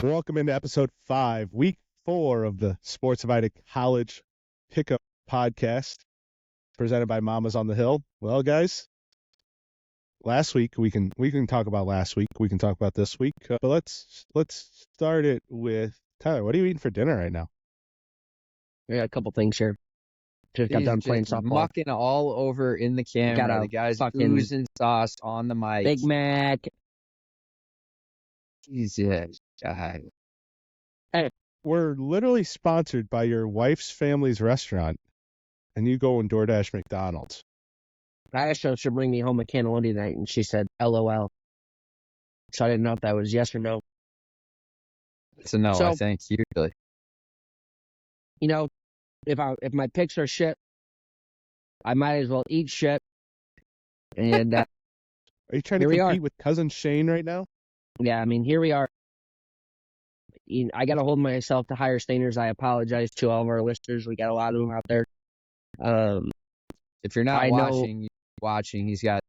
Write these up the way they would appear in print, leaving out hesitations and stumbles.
Welcome into episode 5, week 4 of the Sports Divided College Pickup Podcast, presented by Mamas on the Hill. Well, guys, last week we can talk about last week. We can talk about this week, but let's start it with Tyler. What are you eating for dinner right now? I got a couple things here. Just got done playing softball. Mucking all over in the camera. Got a the guy's fucking oozing sauce on the mic. Big Mac. Jesus. God. We're literally sponsored by your wife's family's restaurant, and you go and DoorDash McDonald's. I asked her if she'd bring me home a cannelloni tonight, and she said, LOL. So I didn't know if that was yes or no. It's a no, So- I think, usually. You know, if my picks are shit, I might as well eat shit. And Are you trying to Here we are. compete with cousin Shane right now? yeah, I mean, here we are. I got to hold myself to higher standards. I apologize to all of our listeners. We got a lot of them out there. If you're not I know- watching, he's got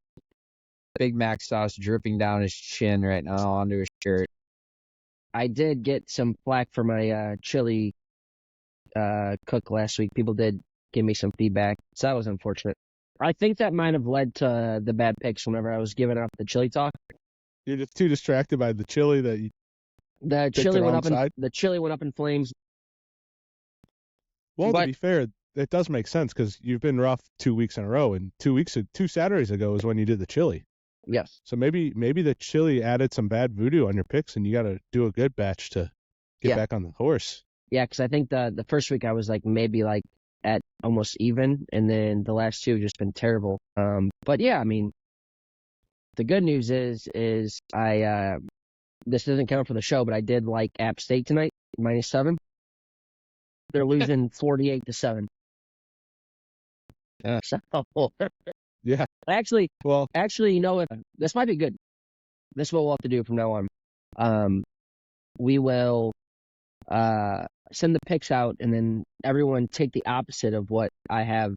Big Mac sauce dripping down his chin right now onto his shirt. I did get some flack for my chili cook last week. People did give me some feedback, so that was unfortunate. I think that might have led to the bad picks whenever I was giving out the chili talk. You're just too distracted by the chili that you... The the chili went wrong up side? the chili went up in flames. Well, But- to be fair, it does make sense because you've been rough 2 weeks in a row, and 2 Saturdays ago is when you did the chili. Yes. So maybe the chili added some bad voodoo on your picks, and you got to do a good batch to get Yeah. back on the horse. Yeah, because I think the first week I was like maybe like at almost even, and then the last two have just been terrible. But yeah, I mean, the good news is I this doesn't count for the show, but I did like App State tonight -7. They're losing 48-7. Yeah. So Yeah. actually, Well, you know what? This might be good. This is what we'll have to do from now on. We will send the picks out, and then everyone take the opposite of what I have,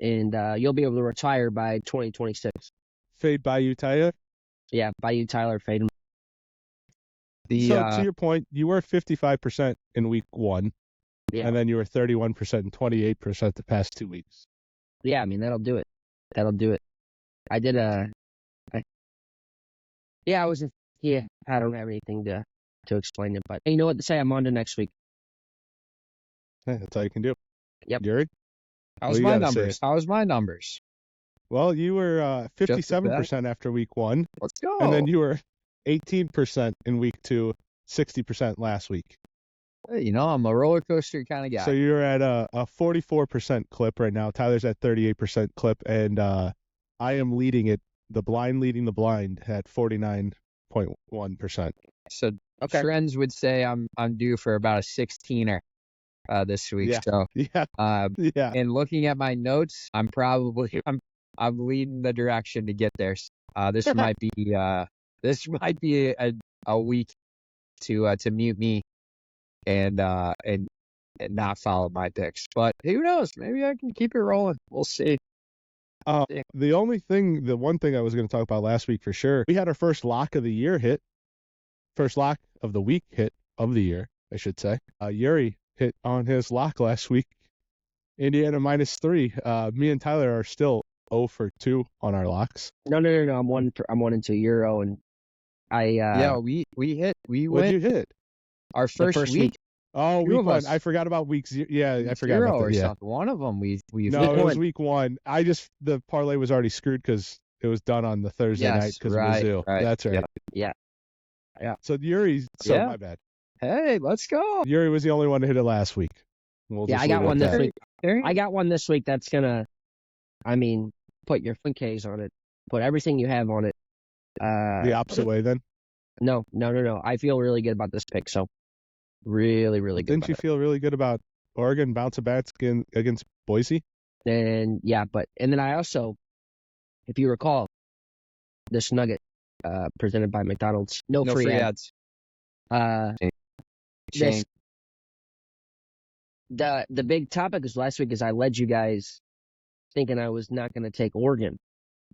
and you'll be able to retire by 2026. fade by you, Tyler. Yeah, by you, Tyler Faden. So to your point, you were 55% in week 1, Yeah. and then you were 31% and 28% the past 2 weeks. Yeah, I mean, that'll do it. I did I was I don't have anything to explain it, but hey, you know what to say? I'm on to next week. Hey, that's all you can do. Yep. Yuri? How's you my gotta say numbers? it. How's my numbers? Well, you were 57% after week 1, Let's go. and then you were 18% in week 2, 60% last week. Hey, I'm a roller coaster kind of guy. So you're at a 44% clip right now. Tyler's at 38% clip, and I am leading it. The blind leading the blind at 49.1%. So Okay. trends would say I'm due for about a 16er this week. Yeah. So Yeah, yeah. and looking at my notes, I'm leading the direction to get there. This might be a week to mute me and not follow my picks. But who knows? Maybe I can keep it rolling. We'll see. The one thing I was going to talk about last week for sure, we had our first lock of the year hit. First lock of the week hit of the year, I should say. Yuri hit on his lock last week. Indiana -3. Me and Tyler are still 0 for 2 on our locks. No. I'm 1 and 2 Euro, and I Yeah, we hit. We What did went you hit? our first first week. week. Oh, Two week of 1. us. I forgot about week 0. Yeah, I forgot Zero about or that. Yeah. something. One of them we No, it was one. week 1. The parlay was already screwed because it was done on the Thursday Yes, night because right, of Mizzou. right. That's right. Yeah. So Yuri's, Yeah. my bad. Hey, let's go. Yuri was the only one to hit it last week. We'll Yeah, just I got leave it one at this that. week. There you I got one this week that's gonna, put your Funks on it. Put everything you have on it. The opposite way then. No. I feel really good about this pick. So, really, really good. Didn't you feel really good about Oregon bouncing back against Boise? And yeah, and then I also, if you recall, this nugget presented by McDonald's, no free ads. Shane. The big topic is last week is I led you guys thinking I was not going to take Oregon,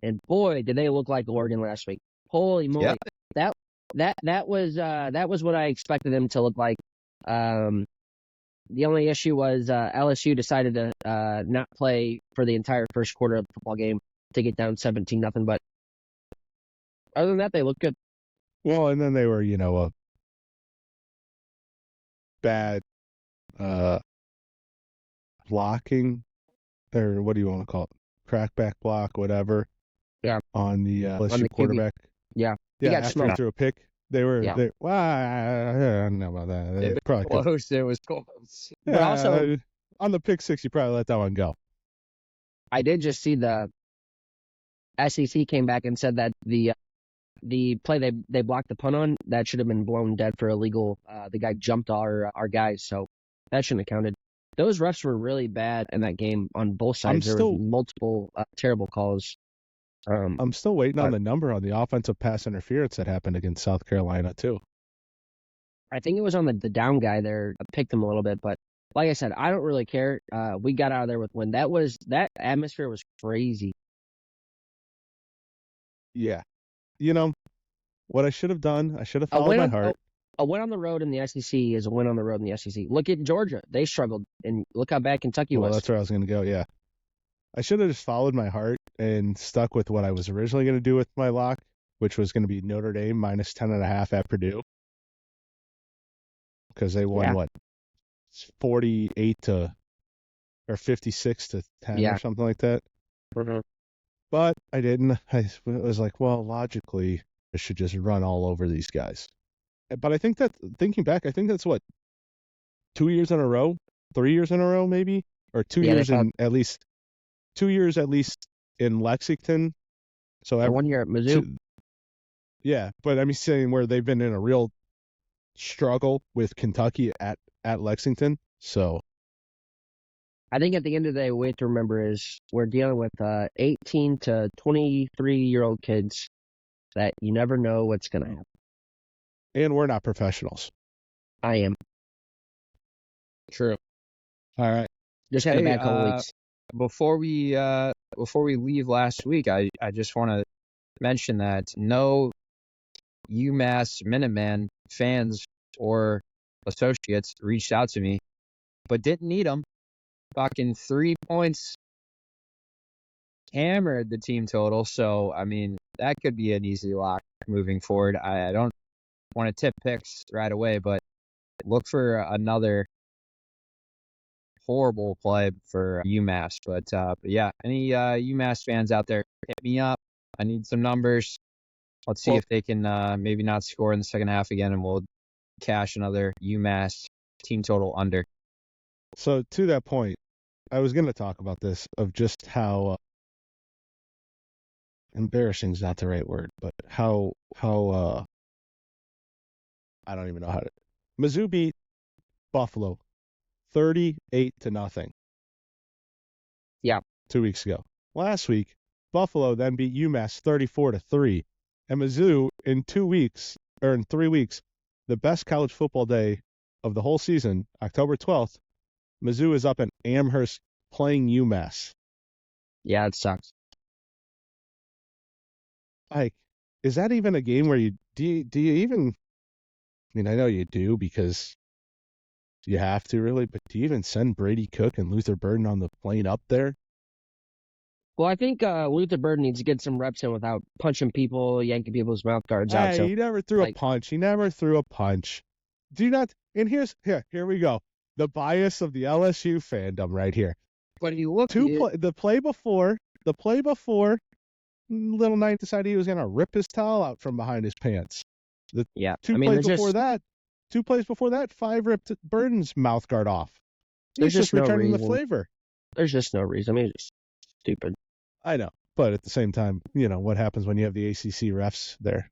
and boy, did they look like Oregon last week. Holy moly! Yeah. that was what I expected them to look like. The only issue was LSU decided to not play for the entire first quarter of the football game to get down 17-0. But other than that, they looked good. Well, and then they were, a bad blocking, or what do you want to call it? Crackback block, whatever. Yeah. On the LSU on the quarterback. Yeah. Yeah, got after smoked. he threw a pick, they were, Yeah. well, I don't know about that. They If it probably could. close, it was close. But also, on the pick six, you probably let that one go. I did just see the SEC came back and said that the play they blocked the punt on, that should have been blown dead for illegal. The guy jumped our guys, so that shouldn't have counted. Those refs were really bad in that game on both sides. There were multiple terrible calls. I'm still waiting on the number on the offensive pass interference that happened against South Carolina too. I think it was on the down guy there. I picked him a little bit, but like I said, I don't really care. We got out of there with win. That atmosphere was crazy. Yeah. What I should have done, I should have followed my heart. A win on the road in the SEC is a win on the road in the SEC. Look at Georgia. They struggled, and look how bad Kentucky was. Well, that's where I was going to go, yeah. I should have just followed my heart and stuck with what I was originally going to do with my lock, which was going to be Notre Dame minus 10.5 at Purdue. Because they won, 48 or 56 to 10 or something like that. Mm-hmm. But I didn't. I was like, well, logically, I should just run all over these guys. But I think thinking back, I think that's 2 years in a row, 3 years in a row, maybe, or 2 years at least 2 years at least in Lexington. So 1 year at Mizzou. Yeah, but I'm saying where they've been in a real struggle with Kentucky at Lexington. So I think at the end of the day, what we have to remember is we're dealing with 18 to 23-year-old kids that you never know what's going to happen. And we're not professionals. I am. True. All right. Just had a bad couple weeks. Before we leave last week, I just want to mention that no UMass Minuteman fans or associates reached out to me, but didn't need them. Fucking 3 points hammered the team total. So, I mean, that could be an easy lock moving forward. I don't want to tip picks right away, but look for another horrible play for UMass. But yeah, any UMass fans out there, hit me up. I need some numbers. Let's see if they can maybe not score in the second half again, and we'll cash another UMass team total under. So to that point, I was going to talk about this, of just how embarrassing is not the right word, but how I don't even know how to. Mizzou beat Buffalo 38-0. Yeah. 2 weeks ago. Last week, Buffalo then beat UMass 34-3. And Mizzou in 3 weeks, the best college football day of the whole season, October 12th, Mizzou is up in Amherst playing UMass. Yeah, it sucks. Like, is that even a game where do you even? I mean, I know you do because you have to really, but do you even send Brady Cook and Luther Burden on the plane up there? Well, I think Luther Burden needs to get some reps in without punching people, yanking people's mouth guards out. So, he never threw a punch. He never threw a punch. Do not. And here we go. The bias of the LSU fandom right here. But he looked the play before, Little Knight decided he was going to rip his towel out from behind his pants. Two plays before that, 5 ripped Burden's mouth guard off. He's just returning the flavor. There's just no reason. I mean, it's stupid. I know, but at the same time, what happens when you have the ACC refs there?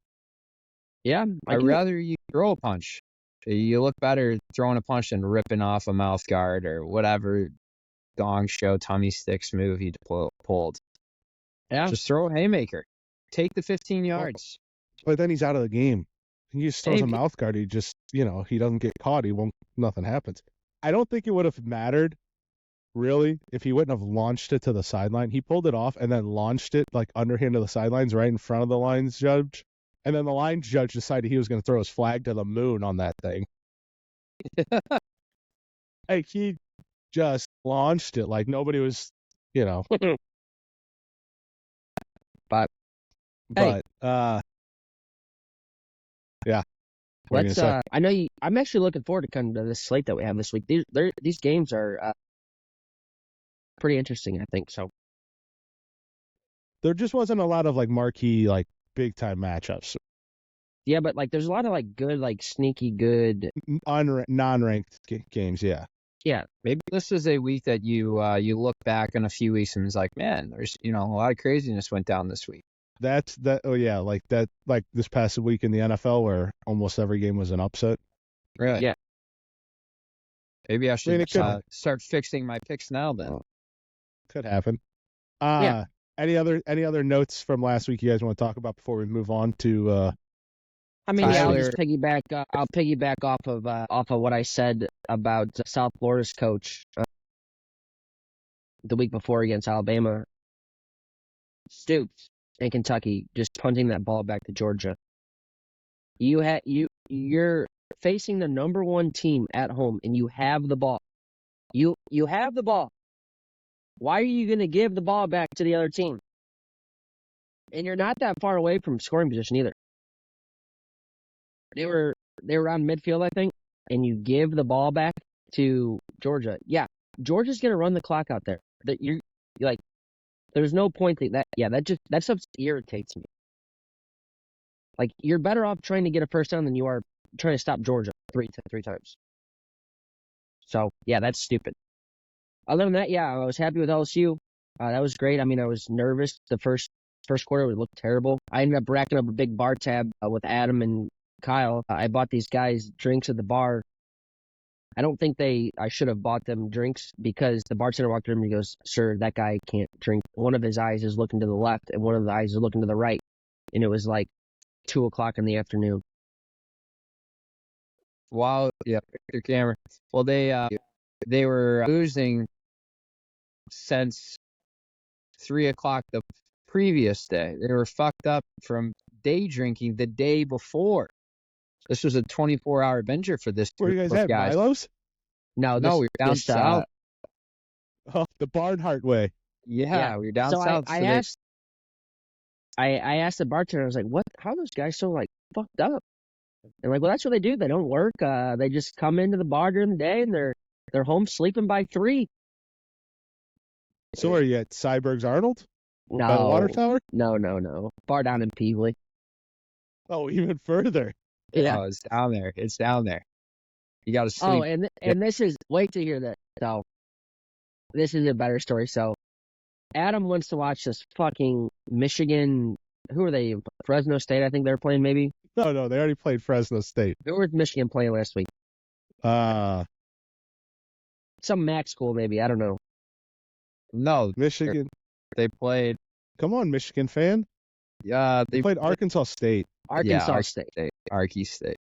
Yeah, I'd rather you throw a punch. You look better throwing a punch than ripping off a mouth guard or whatever gong show tummy sticks move he pulled. Yeah. Just throw a haymaker. Take the 15 yards. But then he's out of the game. He just throws a mouth guard. He just, he doesn't get caught. Nothing happens. I don't think it would have mattered, really, if he wouldn't have launched it to the sideline. He pulled it off and then launched it like underhand to the sidelines right in front of the lines judge. And then the line judge decided he was going to throw his flag to the moon on that thing. Like, he just launched it like nobody was, you know. But yeah. What are you let's. gonna say? I know you. I'm actually looking forward to kind of this slate that we have this week. These games are pretty interesting, I think. So There just wasn't a lot of like marquee, like big time matchups. yeah, but like there's a lot of like good, like sneaky good Non-ranked games, yeah. Yeah, Maybe this is a week that you look back in a few weeks and it's like, man, there's a lot of craziness went down this week. Oh yeah, like this past week in the NFL where almost every game was an upset. Really? Yeah. Maybe I should it could- start fixing my picks now then. Could happen. Yeah. Any other notes from last week you guys want to talk about before we move on to I mean, yeah, I'll Tyler- just piggyback. I'll piggyback off of what I said about South Florida's coach the week before against Alabama. Stoops in Kentucky just punting that ball back to Georgia. You're facing the number one team at home, and you have the ball. You have the ball. Why are you going to give the ball back to the other team? And you're not that far away from scoring position either. They were on midfield, I think, and you give the ball back to Georgia. Yeah, Georgia's gonna run the clock out there. That you're like, there's no point that stuff irritates me. Like, you're better off trying to get a first down than you are trying to stop Georgia three times. So yeah, that's stupid. Other than that, yeah, I was happy with LSU. That was great. I mean, I was nervous the first quarter. It looked terrible. I ended up racking up a big bar tab with Adam and Kyle. I bought these guys drinks at the bar. I don't think I should have bought them drinks because the bartender walked in and he goes, "Sir, that guy can't drink." One of his eyes is looking to the left and one of the eyes is looking to the right. And it was like 2:00 in the afternoon. Wow, yeah, your camera. Well, they were losing since 3:00 the previous day. They were fucked up from day drinking the day before. This was a 24-hour bender for this where you group guys of at? Milo's? No, No, we were down south. The Barnhart way. Yeah, we were down so south. I asked the bartender, I was like, "What? How are those guys so like fucked up?" And like, well, that's what they do. They don't work. They just come into the bar during the day and they're home sleeping by 3. So are you at Cyberg's Arnold? No, By the water tower? No. Bar down in Peevely. Oh, even further. Yeah. Oh, it's down there. It's down there. You got to sleep. Oh, and this is, wait to hear that. So, this is a better story. So, Adam wants to watch this fucking Michigan. Who are they? Fresno State, I think they're playing. Maybe. No, they already played Fresno State. Who was Michigan playing last week? Some MAC school, maybe. I don't know. No, Michigan. they played. Come on, Michigan fan. They played Arkansas State. Arkansas State. Arky State.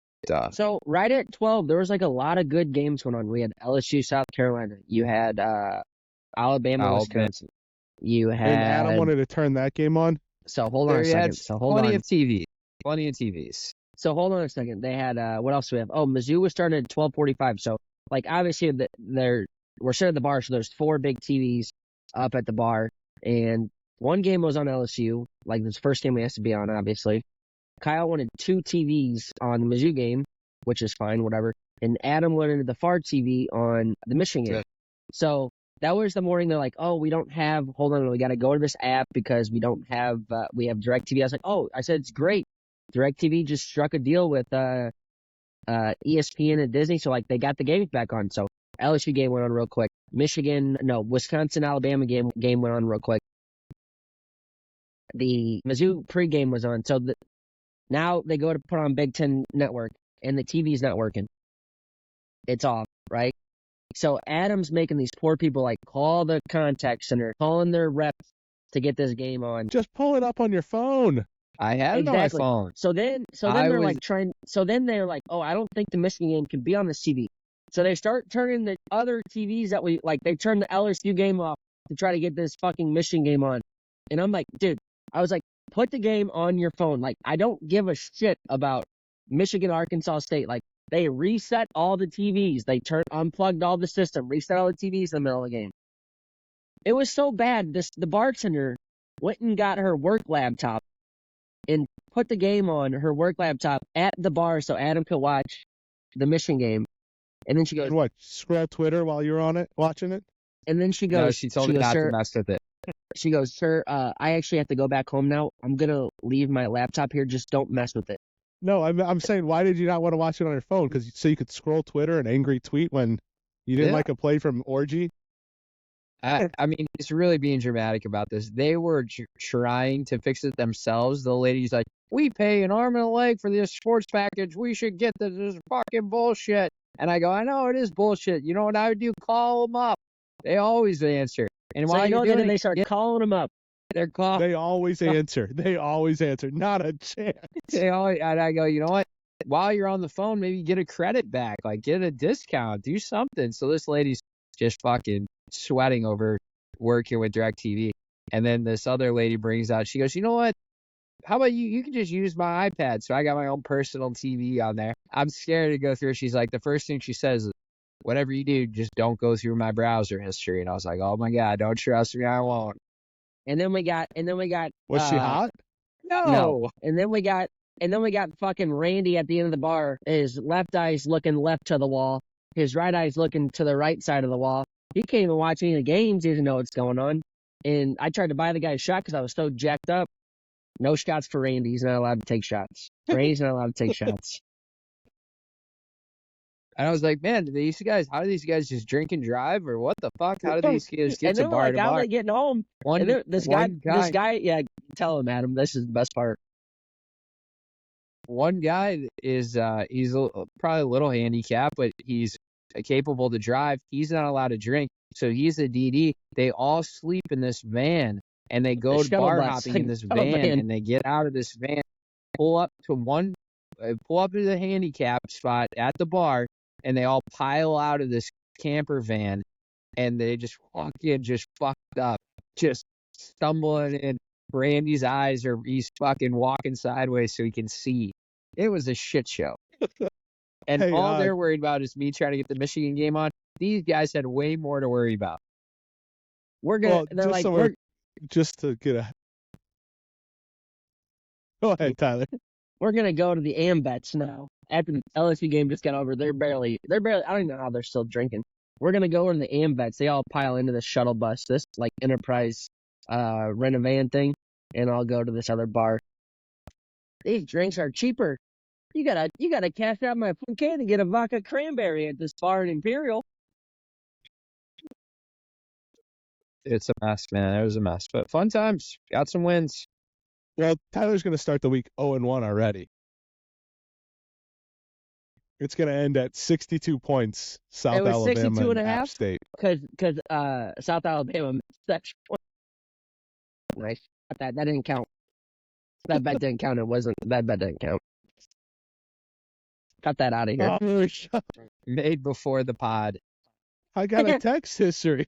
So right at 12, there was like a lot of good games going on. We had LSU, South Carolina. You had Alabama, Wisconsin. You had. And Adam wanted to turn that game on. So hold on a second. So hold plenty on. of TV. Plenty of TVs. So hold on a second. They had what else do we have? Oh, Mizzou was starting at 12:45. So like obviously we're sitting at the bar, so there's 4 big TVs up at the bar, and one game was on LSU. Like this first game we has to be on, obviously. Kyle wanted 2 TVs on the Mizzou game, which is fine, whatever. And Adam wanted the far TV on the Michigan game. So that was the morning. They're like, "Oh, we don't have. Hold on, we got to go to this app because we don't have. We have DirecTV." I was like, "Oh," I said, "It's great. DirecTV just struck a deal with ESPN and Disney, so like they got the games back on." So LSU game went on real quick. Wisconsin Alabama game went on real quick. The Mizzou pregame was on, so now they go to put on Big Ten Network, and the TV's not working. It's off, right? So Adam's making these poor people like call the contact center, calling their reps to get this game on. Just pull it up on your phone. I had it on my phone. So then they're like, "Oh, I don't think the Michigan game can be on this TV." So they start turning the other TVs that we like. They turn the LSU game off to try to get this fucking Michigan game on. And I'm like, dude, I was like, put the game on your phone. Like, I don't give a shit about Michigan, Arkansas State. Like, they reset all the TVs. They unplugged all the system, reset all the TVs in the middle of the game. It was so bad. The bartender went and got her work laptop and put the game on her work laptop at the bar so Adam could watch the Michigan game. And then she goes, And what? Scroll Twitter while you're on it, watching it? and then she No, goes, she told me not to mess with it. She goes, sir, I actually have to go back home now. I'm going to leave my laptop here. Just don't mess with it. No, I'm saying, why did you not want to watch it on your phone? Because so you could scroll Twitter and angry tweet when you didn't Yeah. like a play from Orgy? I mean, it's really being dramatic about this. They were trying to fix it themselves. The lady's like, we pay an arm and a leg for this sports package. We should get this. This is fucking bullshit. And I go, I know it is bullshit. You know what I would do? Call them up. They always answer. And So while you know you're that doing they it, start calling them up. they're calling. They always answer. They always answer. Not a chance. And I go, you know what? While you're on the phone, maybe get a credit back, like get a discount, do something. So this lady's just fucking sweating over working with DirecTV. And then this other lady brings out, she goes, you know what? How about you can just use my iPad. So I got my own personal TV on there. I'm scared to go through. She's like, the first thing she says is, whatever you do, just don't go through my browser history. And I was like, oh my God, don't trust me, I won't. And then we got. Was she hot? No. And then we got fucking Randy at the end of the bar. His left eye's looking left to the wall. His right eye's looking to the right side of the wall. He can't even watch any of the games. He doesn't know what's going on. And I tried to buy the guy a shot because I was so jacked up. No shots for Randy. He's not allowed to take shots. Randy's not allowed to take shots. And I was like, man, how do these guys just drink and drive, or what the fuck? How do these guys get and to then bar like, to how are bar? they getting home? And then this guy, yeah, tell him, Adam. This is the best part. One guy is probably a little handicapped, but he's capable to drive. He's not allowed to drink, so he's a DD. They all sleep in this van, and they go to shuttle bar bus. hopping in this Shuttle van, van. and they get out of this van, pull up to the handicap spot at the bar, and they all pile out of this camper van, and they just walk in just fucked up, just stumbling in. Brandy's eyes he's fucking walking sideways so he can see. It was a shit show. And Hey, all they're worried about is me trying to get the Michigan game on. These guys had way more to worry about. We're gonna. They're like, just to get a. Go ahead, Tyler. we're gonna go to the Ambets now. After the LSU game just got over, they're barely. I don't even know how they're still drinking. We're gonna go to the Ambets. They all pile into this shuttle bus, this like Enterprise rent a van thing, and I'll go to this other bar. These drinks are cheaper. You gotta cash out my can to get a vodka cranberry at this bar in Imperial. It's a mess, man. It was a mess. But fun times. Got some wins. Well, Tyler's going to start the week 0-1 already. It's going to end at 62 points. South It was Alabama 62 and a App half? State. Because South Alabama missed that point. Nice. That didn't count. That bet didn't count. That bet didn't count. Cut that out of here. Oh, Made before the pod. I got a text history.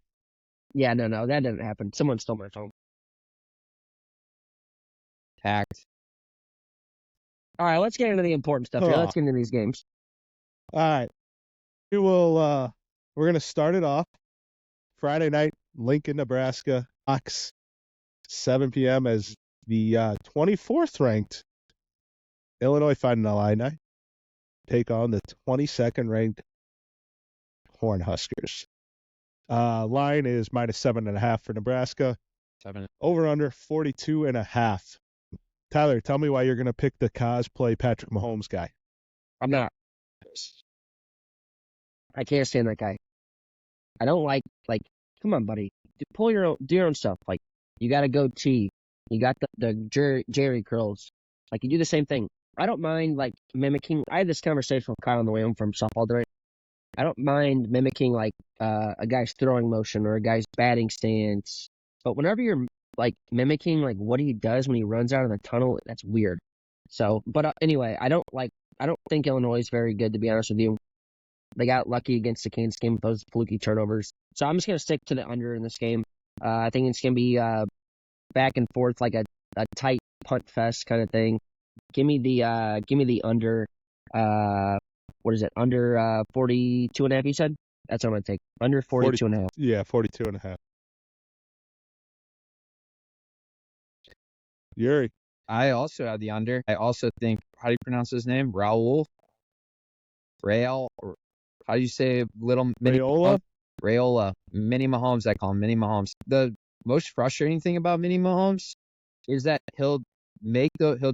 Yeah, no, that didn't happen. Someone stole my phone. Hacked. All right, let's get into the important stuff here. Oh. Let's get into these games. All right. We're going to start it off Friday night, Lincoln, Nebraska, Fox, 7 p.m. as the 24th ranked Illinois Fighting Illini take on the 22nd ranked Cornhuskers. Line is -7.5 for Nebraska. 7. Over under 42.5. Tyler, tell me why you're going to pick the cosplay Patrick Mahomes guy. I'm not. I can't stand that guy. I don't like, come on, buddy. Do your own stuff. Like, you got a goatee. You got the Jerry curls. Like, you do the same thing. I don't mind, like, mimicking. I had this conversation with Kyle on the way home from softball today. I don't mind mimicking, like, a guy's throwing motion or a guy's batting stance. But whenever you're, like, mimicking, like, what he does when he runs out of the tunnel, that's weird. So, but anyway, I don't think Illinois is very good, to be honest with you. They got lucky against the Kansas game with those fluky turnovers. So I'm just going to stick to the under in this game. I think it's going to be back and forth, like a tight punt fest kind of thing. Give me the under. What is it? Under 42.5. You said that's what I'm gonna take. Under 42.5. Yeah, 42.5. Yuri. I also have the under. I also think, how do you pronounce his name? Raul? Rail? Or how do you say little mini Raiola? Raiola. Mini Mahomes, I call him Mini Mahomes. The most frustrating thing about Mini Mahomes is that he'll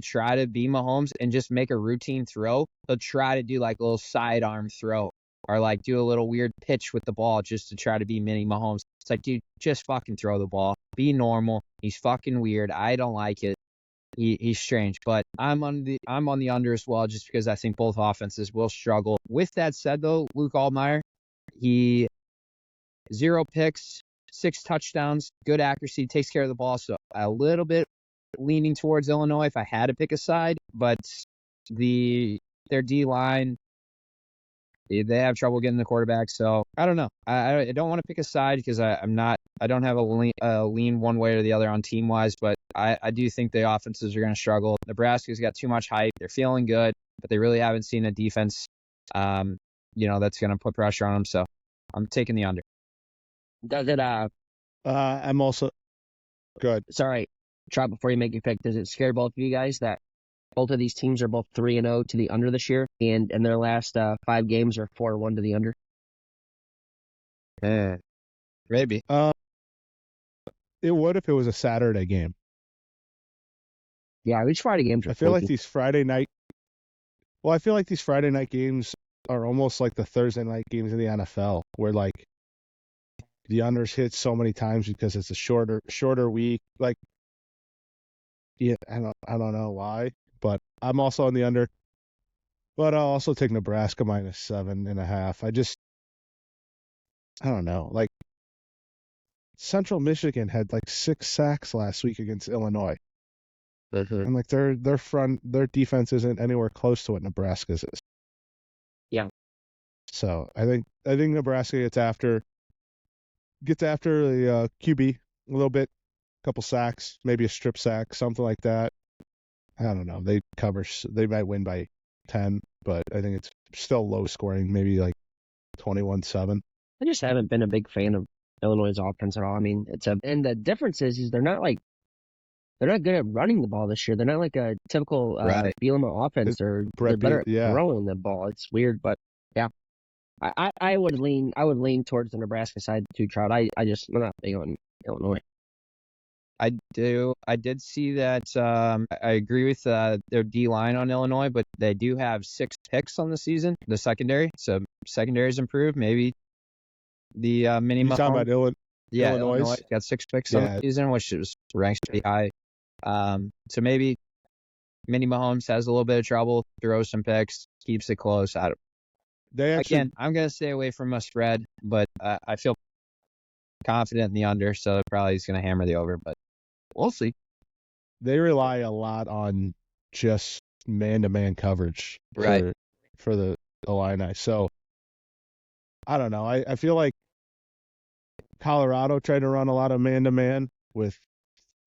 try to be Mahomes and just make a routine throw. He'll try to do like a little sidearm throw or like do a little weird pitch with the ball just to try to be Mini Mahomes. It's like, dude, just fucking throw the ball. Be normal. He's fucking weird. I don't like it. He's strange, but I'm on the under as well, just because I think both offenses will struggle. With that said, though, Luke Altmaier, he 0 picks, 6 touchdowns, good accuracy, takes care of the ball. So a little bit leaning towards Illinois if I had to pick a side, but their D line, they have trouble getting the quarterback. So I don't know. I don't want to pick a side because I don't have a lean one way or the other on team wise, but I do think the offenses are going to struggle. Nebraska's got too much hype. They're feeling good, but they really haven't seen a defense, that's going to put pressure on them. So I'm taking the under. Does it? I'm also good. Sorry, try before you make your pick. Does it scare both of you guys that both of these teams are both 3-0 to the under this year, and their last 5 games are 4-1 to the under? Maybe. It would if it was a Saturday game. Yeah, these Friday games are. I feel like these Friday night. Well, I feel like these Friday night games are almost like the Thursday night games in the NFL, where like the unders hit so many times because it's a shorter week. Like, yeah, I don't know why, but I'm also on the under. But I'll also take Nebraska -7.5. I don't know. Like, Central Michigan had like 6 sacks last week against Illinois. And like their defense isn't anywhere close to what Nebraska's is. Yeah. So I think Nebraska gets after the QB a little bit, a couple sacks, maybe a strip sack, something like that. I don't know. They might win by 10, but I think it's still low scoring, maybe like 21-7. I just haven't been a big fan of Illinois' offense at all. I mean, and the difference is they're not good at running the ball this year. They're not like a typical Right. Bielema offense. They're better at throwing the ball. It's weird, but yeah, I would lean towards the Nebraska side too, Trout. I'm not big on Illinois. I did see that. I agree with their D line on Illinois, but they do have 6 picks on the season, the secondary. So secondary's improved. Maybe the mini. You're talking about Illinois got 6 picks on the season, which is ranks pretty high. So maybe Mini Mahomes has a little bit of trouble, throws some picks, keeps it close. Again, I'm going to stay away from a spread, but I feel confident in the under, so probably he's going to hammer the over, but we'll see. They rely a lot on just man-to-man coverage for the Illini. So I don't know. I feel like Colorado tried to run a lot of man-to-man with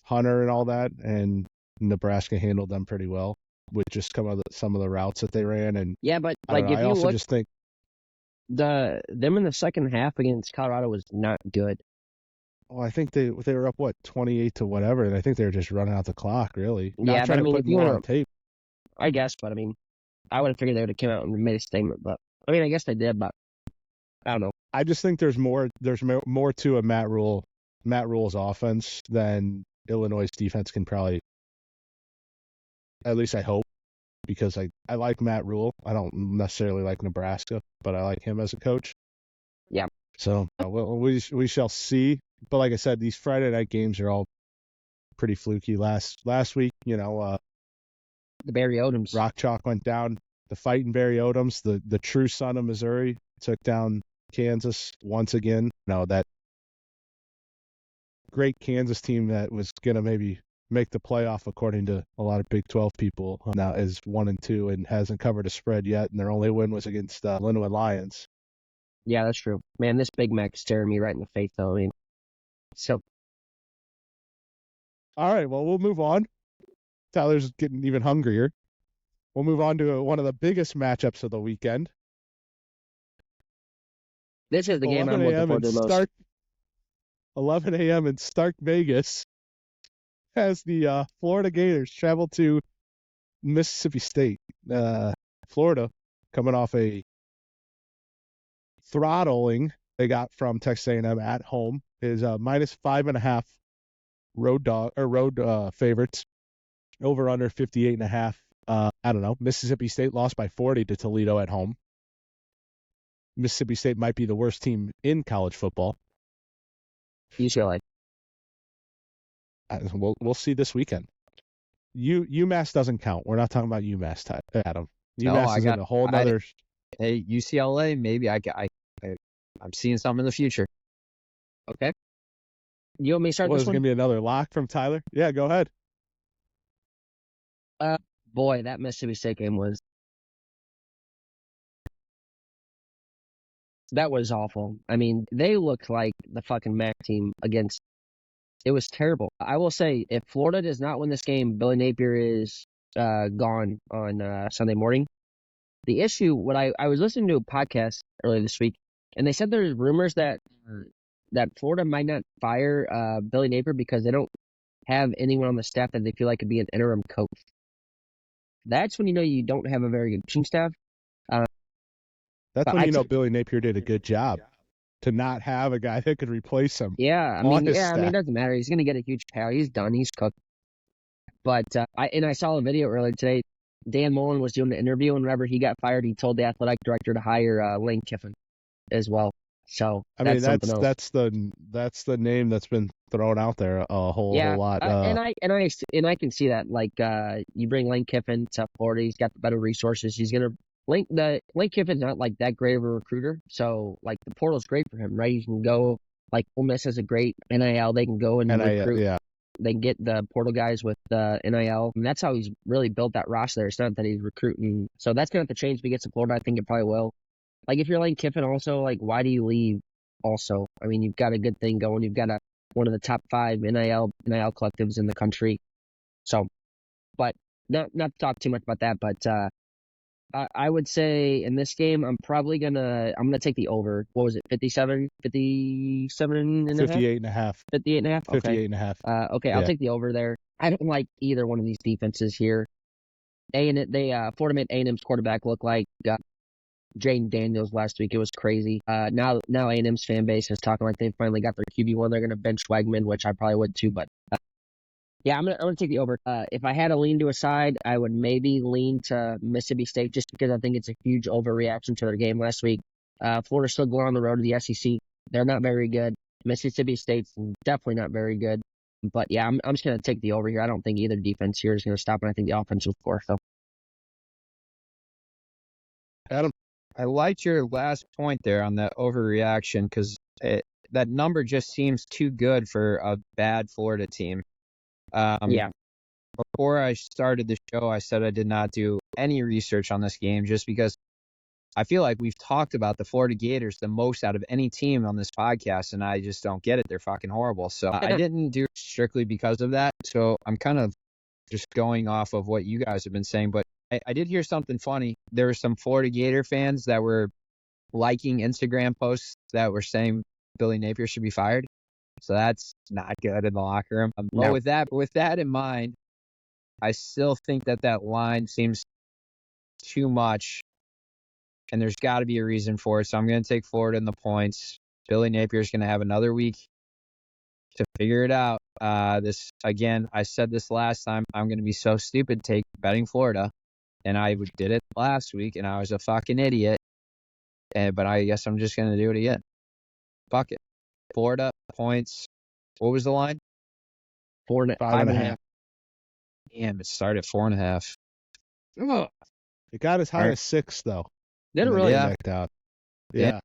Hunter and all that, and Nebraska handled them pretty well with just some of the routes that they ran. And yeah, but like if I you also look, just think them in the second half against Colorado was not good. Well, I think they were up 28 to whatever, and I think they were just running out the clock, really. Yeah, not trying to put more on tape. I guess, but I mean, I would have figured they would have come out and made a statement, but I mean, I guess they did, but I don't know. I just think there's more to a Matt Rule's offense than Illinois' defense can probably. At least I hope, because I like Matt Rule. I don't necessarily like Nebraska, but I like him as a coach. Yeah. So we shall see. But like I said, these Friday night games are all pretty fluky. Last week, the Barry Odoms. Rock Chalk went down. The fighting Barry Odoms, the true son of Missouri, took down Kansas once again. That great Kansas team that was gonna maybe make the playoff according to a lot of Big 12 people now is 1-2 and hasn't covered a spread yet, and their only win was against Illinois Lions. Yeah, that's true. Man, this Big Mac's staring me right in the face, though. I mean, so. All right, well, we'll move on Tyler's getting even hungrier. We'll move on to one of the biggest matchups of the weekend. This is the game 11 I'm looking a.m. forward in to the most. Stark. 11 a.m. in Stark, Vegas, as the Florida Gators travel to Mississippi State. Florida coming off a throttling they got from Texas A&M at home is minus 5.5 road favorites. Over under 58.5. I don't know. Mississippi State lost by 40 to Toledo at home. Mississippi State might be the worst team in college football. UCLA. We'll see this weekend. UMass doesn't count. We're not talking about UMass, Adam. UMass is in a whole nother. Hey, UCLA, maybe I'm seeing something in the future. Okay. You want me to start What, this is one? going to be another lock from Tyler? Yeah, go ahead. Boy, that Mississippi State game was awful. I mean, they looked like the fucking MAC team against. It was terrible. I will say, if Florida does not win this game, Billy Napier is gone on Sunday morning. The issue, I was listening to a podcast earlier this week, and they said there's rumors that Florida might not fire Billy Napier because they don't have anyone on the staff that they feel like could be an interim coach. That's when you know you don't have a very good teaching staff. That's when you know Billy Napier did a good job to not have a guy that could replace him. Yeah, I mean, it doesn't matter. He's going to get a huge payout. He's done. He's cooked. But I saw a video earlier today. Dan Mullen was doing an interview, and whenever he got fired, he told the athletic director to hire Lane Kiffin as well. So I mean, that's the name that's been thrown out there a whole lot. And I can see that. Like, you bring Lane Kiffin to Florida, he's got the better resources. He's gonna Lane Kiffin's not like that great of a recruiter, so like the portal's great for him, right? He can go like Ole Miss has a great NIL. They can go and recruit. Yeah. They can get the portal guys with the NIL, and that's how he's really built that roster there. It's not that he's recruiting, so that's gonna have to change if he gets to Florida. I think it probably will. Like, if you're Lane Kiffin also, like, why do you leave also? I mean, you've got a good thing going. You've got one of the top 5 NIL collectives in the country. So, but not to talk too much about that, but I would say in this game, I'm gonna take the over. What was it, 57 and a half? 58 and a half. 58 and a half? Okay. 58 and a half. Okay, I'll take the over there. I don't like either one of these defenses here. Florida made A&M's quarterback look like Jaden Daniels last week. It was crazy. Now A&M's fan base is talking like they finally got their QB1. They're gonna bench Swagman, which I probably would too. But yeah, I'm gonna take the over. If I had to lean to a side, I would maybe lean to Mississippi State just because I think it's a huge overreaction to their game last week. Florida's still going on the road to the SEC. They're not very good. Mississippi State's definitely not very good. But yeah, I'm just gonna take the over here. I don't think either defense here is gonna stop, and I think the offense will score. So, Adam. I liked your last point there on that overreaction because that number just seems too good for a bad Florida team. Yeah. Before I started the show, I said I did not do any research on this game just because I feel like we've talked about the Florida Gators the most out of any team on this podcast, and I just don't get it. They're fucking horrible. So I didn't do it strictly because of that. So I'm kind of just going off of what you guys have been saying, but I did hear something funny. There were some Florida Gator fans that were liking Instagram posts that were saying Billy Napier should be fired. So that's not good in the locker room. No. But with that in mind, I still think that line seems too much, and there's got to be a reason for it. So I'm going to take Florida in the points. Billy Napier's going to have another week to figure it out. This again, I said this last time. I'm going to be so stupid betting Florida. And I did it last week, and I was a fucking idiot. But I guess I'm just going to do it again. Fuck it. Florida, points. What was the line? 5.5. Damn, it started at 4.5. Ugh. It got as high as 6, though. Did it really? Yeah.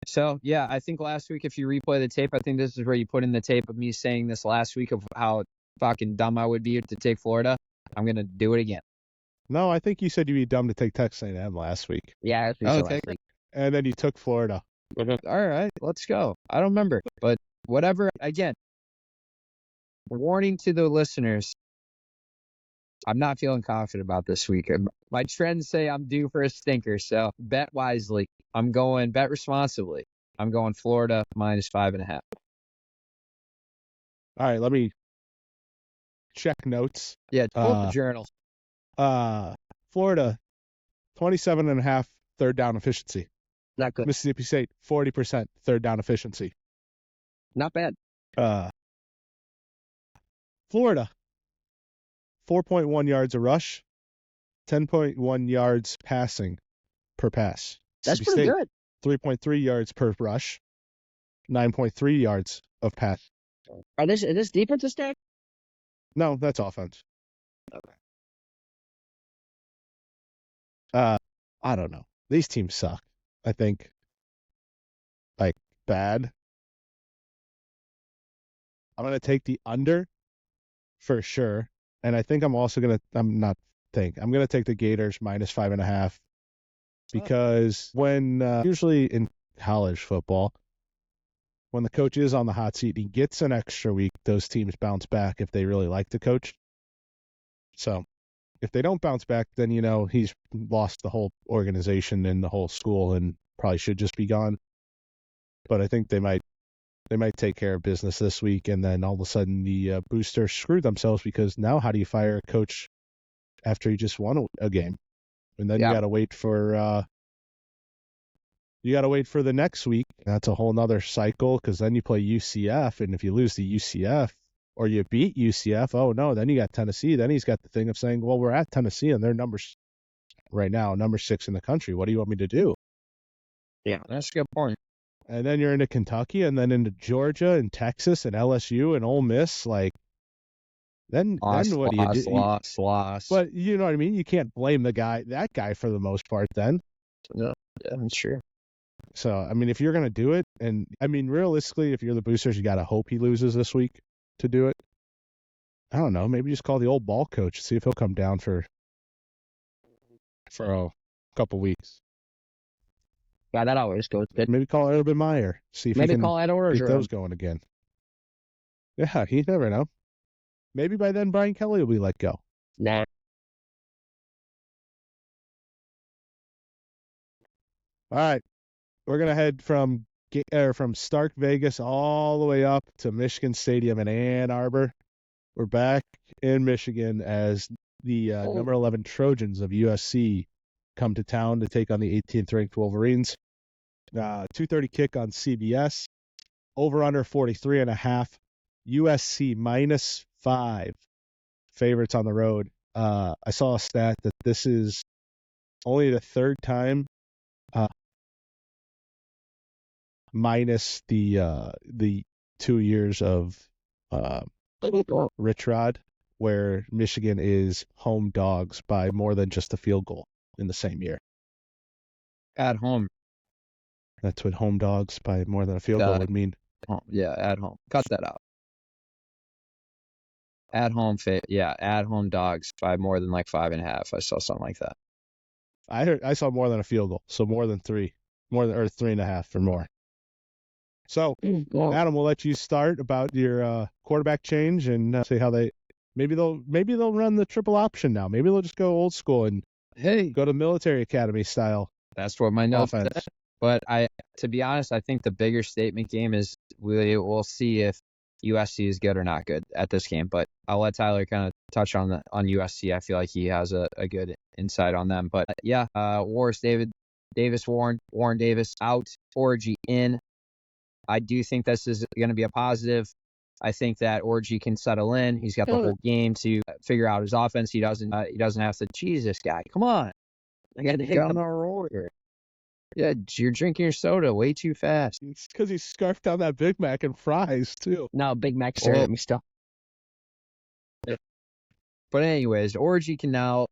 So, yeah, I think last week, if you replay the tape, I think this is where you put in the tape of me saying this last week of how fucking dumb I would be to take Florida. I'm going to do it again. No, I think you said you'd be dumb to take Texas A&M last week. Yeah, last week. And then you took Florida. All right, let's go. I don't remember, but whatever. Again, warning to the listeners. I'm not feeling confident about this week. My trends say I'm due for a stinker, so bet wisely. Bet responsibly. I'm going Florida -5.5. All right, let me check notes. Yeah, pull up the journal. Florida, 27.5 third down efficiency. Not good. Mississippi State, 40% third down efficiency. Not bad. Florida, 4.1 yards a rush, 10.1 yards passing per pass. That's Mississippi pretty State, good. 3.3 yards per rush, 9.3 yards of pass. Is this defensive stack? No, that's offense. Okay. I don't know. These teams suck. I think, like, bad. I'm going to take the under for sure. And I think I'm also going to, I'm going to take the Gators -5.5 because when, usually in college football, when the coach is on the hot seat, he gets an extra week, those teams bounce back if they really like the coach. So if they don't bounce back, then, he's lost the whole organization and the whole school and probably should just be gone. But I think they might take care of business this week, and then all of a sudden the boosters screw themselves because now how do you fire a coach after you just won a game? And then you got to wait for the next week. That's a whole nother cycle because then you play UCF, and if you lose to UCF or you beat UCF, oh no, then you got Tennessee. Then he's got the thing of saying, well, we're at Tennessee and they're number 6 in the country. What do you want me to do? Yeah, that's a good point. And then you're into Kentucky, and then into Georgia and Texas and LSU and Ole Miss. Like, then what do you do? Loss. But you know what I mean? You can't blame that guy for the most part then. Yeah, that's true. So, I mean, if you're going to do it, and I mean, realistically, if you're the boosters, you got to hope he loses this week to do it. I don't know. Maybe just call the old ball coach, see if he'll come down for a couple weeks. Yeah, that always goes good. Maybe call Urban Meyer. See if he can call Ed get those going again. Yeah, you never know. Maybe by then Brian Kelly will be let go. Nah. All right. We're going to head from Stark Vegas all the way up to Michigan Stadium in Ann Arbor. We're back in Michigan as the number 11 Trojans of USC come to town to take on the 18th ranked Wolverines. 2:30 kick on CBS. Over under 43.5. USC -5 favorites on the road. I saw a stat that this is only the third time minus the 2 years of Rich Rod where Michigan is home dogs by more than just a field goal in the same year. At home. That's what home dogs by more than a field goal would mean. Yeah, at home. Cut that out. At home dogs by more than 5.5. I saw something like that. I saw more than a field goal, so more than 3.5 or more. So, Adam, we'll let you start about your quarterback change and see how maybe they'll run the triple option now. Maybe they'll just go old school and go to military academy style. That's what my notes offense. said. But to be honest, I think the bigger statement game is we'll see if USC is good or not good at this game. But I'll let Tyler kind of touch on USC. I feel like he has a good insight on them. But Warren Davis out, Orji in. I do think this is going to be a positive. I think that Orji can settle in. He's got the whole game to figure out his offense. He doesn't have to. Jesus, guy, come on! I got to get on the roll here. Yeah, you're drinking your soda way too fast. It's because he scarfed down that Big Mac and fries too. No, Big Mac staring at me still. But anyways, Orji can now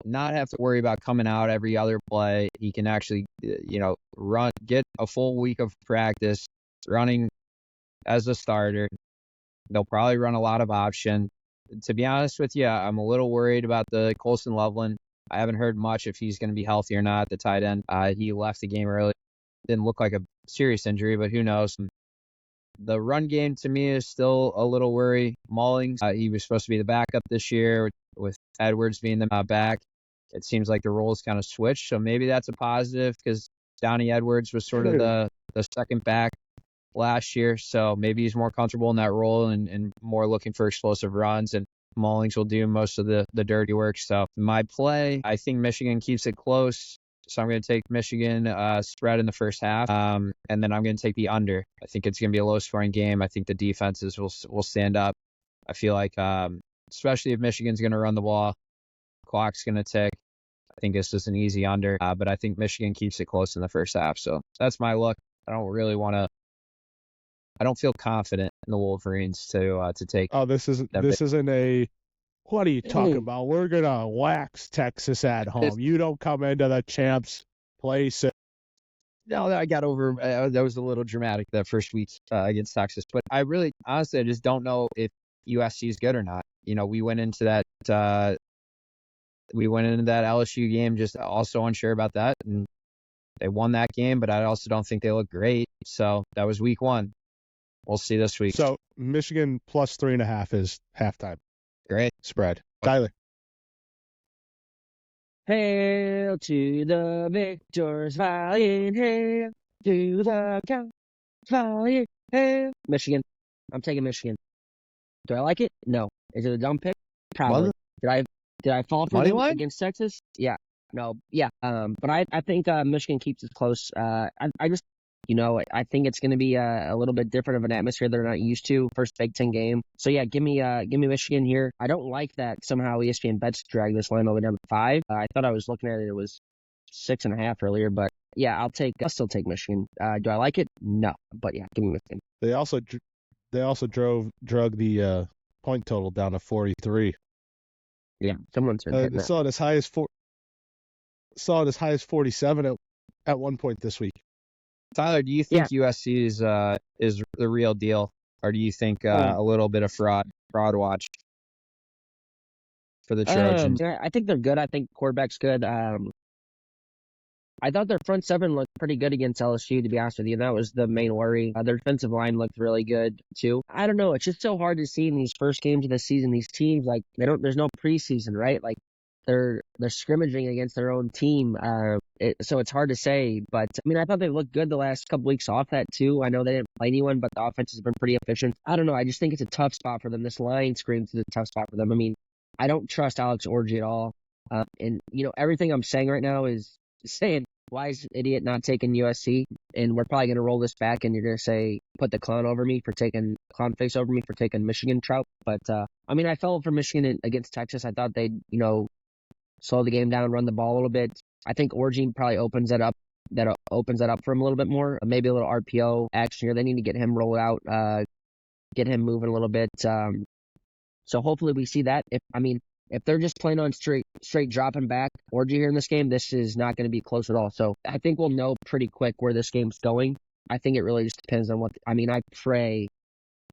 not have to worry about coming out every other play. He can actually, get a full week of practice running as a starter. They'll probably run a lot of option. To be honest with you, I'm a little worried about the Colson Loveland. I haven't heard much if he's going to be healthy or not. The tight end, he left the game early. Didn't look like a serious injury, but who knows? The run game to me is still a little worry. Mullings, he was supposed to be the backup this year with Edwards being the back. It seems like the roles kind of switched, so maybe that's a positive because Donnie Edwards was sort of the second back last year, so maybe he's more comfortable in that role and more looking for explosive runs, and Mullings will do most of the dirty work. So my play, I think Michigan keeps it close. So I'm going to take Michigan spread in the first half, and then I'm going to take the under. I think it's going to be a low-scoring game. I think the defenses will stand up. I feel like, especially if Michigan's going to run the ball, clock's going to tick. I think this is an easy under, but I think Michigan keeps it close in the first half. So that's my look. I don't feel confident in the Wolverines to take. Oh, this isn't a. What are you talking about? We're gonna wax Texas at home. You don't come into the champs' place. No, I got over. That was a little dramatic that first week against Texas, but I really, honestly, I just don't know if USC is good or not. We went into that LSU game just also unsure about that, and they won that game, but I also don't think they look great. So that was week one. We'll see this week. So Michigan plus 3.5 is halftime. Great Spread. Tyler. Hail to the victors, valiant, hail to the count, valiant, hail. Michigan. I'm taking Michigan. Do I like it? No. Is it a dumb pick? Probably. Did I fall for them against Texas? Yeah. No. Yeah. But I think Michigan keeps it close. I just, I think it's going to be a little bit different of an atmosphere they're not used to. First Big Ten game. So yeah, give me Michigan here. I don't like that somehow ESPN bets drag this line all the way down to 5. I thought I was looking at it was 6.5 earlier, but yeah, I'll still take Michigan. Do I like it? No, but yeah, give me Michigan. They also drug the point total down to 43. Yeah, someone's been that. Saw it as high as 47 at one point this week. Tyler, do you think USC is the real deal, or do you think a little bit of fraud watch for the Trojans? I think they're good. I think quarterback's good. I thought their front seven looked pretty good against LSU, to be honest with you. That was the main worry. Their defensive line looked really good, too. I don't know. It's just so hard to see in these first games of the season. These teams, there's no preseason, right? They're scrimmaging against their own team. So it's hard to say. But, I thought they looked good the last couple weeks off that, too. I know they didn't play anyone, but the offense has been pretty efficient. I don't know. I just think it's a tough spot for them. This line screams it's a tough spot for them. I don't trust Alex Orji at all. And everything I'm saying right now is saying, why is idiot not taking USC? And we're probably going to roll this back and you're going to say, put the clown face over me for taking Michigan Trout. But, I fell for Michigan against Texas. I thought they'd, slow the game down, run the ball a little bit. I think Orji probably opens that up for him a little bit more. Maybe a little RPO action here. They need to get him rolled out, get him moving a little bit. So hopefully we see that. If they're just playing on straight dropping back Orji here in this game, this is not going to be close at all. So I think we'll know pretty quick where this game's going. I think it really just depends on I pray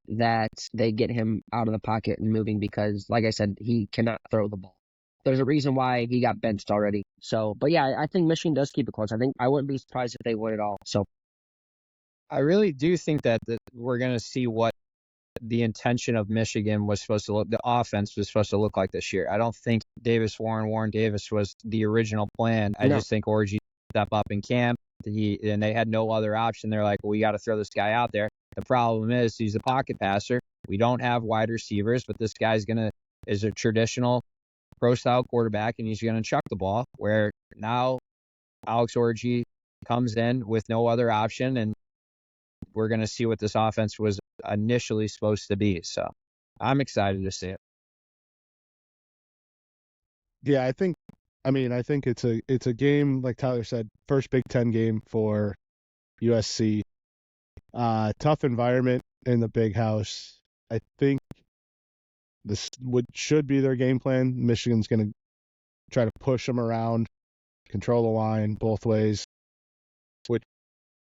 that they get him out of the pocket and moving because, like I said, he cannot throw the ball. There's a reason why he got benched already. So, but yeah, I think Michigan does keep it close. I wouldn't be surprised if they win it all. So I really do think that we're going to see what the intention of Michigan was supposed to look, the offense was supposed to look like this year. I don't think Warren Davis was the original plan. I just think Orji stepped up in camp. And they had no other option. They're like, well, we got to throw this guy out there. The problem is he's a pocket passer. We don't have wide receivers, but this guy's is a traditional pro-style quarterback, and he's going to chuck the ball, where now Alex Orji comes in with no other option, and we're going to see what this offense was initially supposed to be. So I'm excited to see it. Yeah, I think it's a game, like Tyler said, first Big Ten game for USC. Tough environment in the big house. I think this should be their game plan. Michigan's going to try to push them around, control the line both ways, which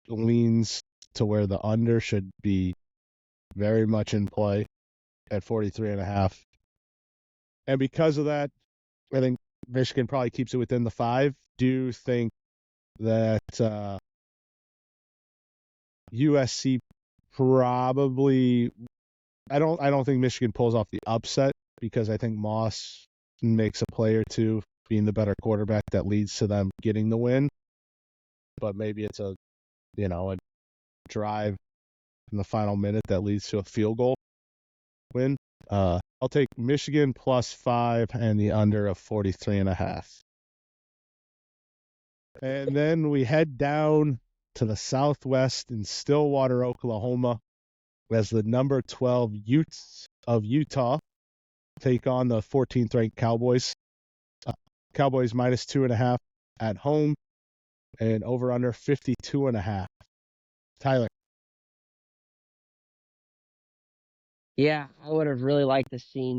leans to where the under should be very much in play at 43.5. And because of that, I think Michigan probably keeps it within the 5. Do think that USC probably. I don't think Michigan pulls off the upset because I think Moss makes a play or two being the better quarterback that leads to them getting the win. But maybe it's a drive in the final minute that leads to a field goal win. I'll take Michigan +5 and the under of 43.5. And then we head down to the Southwest in Stillwater, Oklahoma, as the number 12 Utes of Utah take on the 14th ranked Cowboys. Cowboys -2.5 at home and over under 52.5. Tyler. Yeah, I would have really liked to seen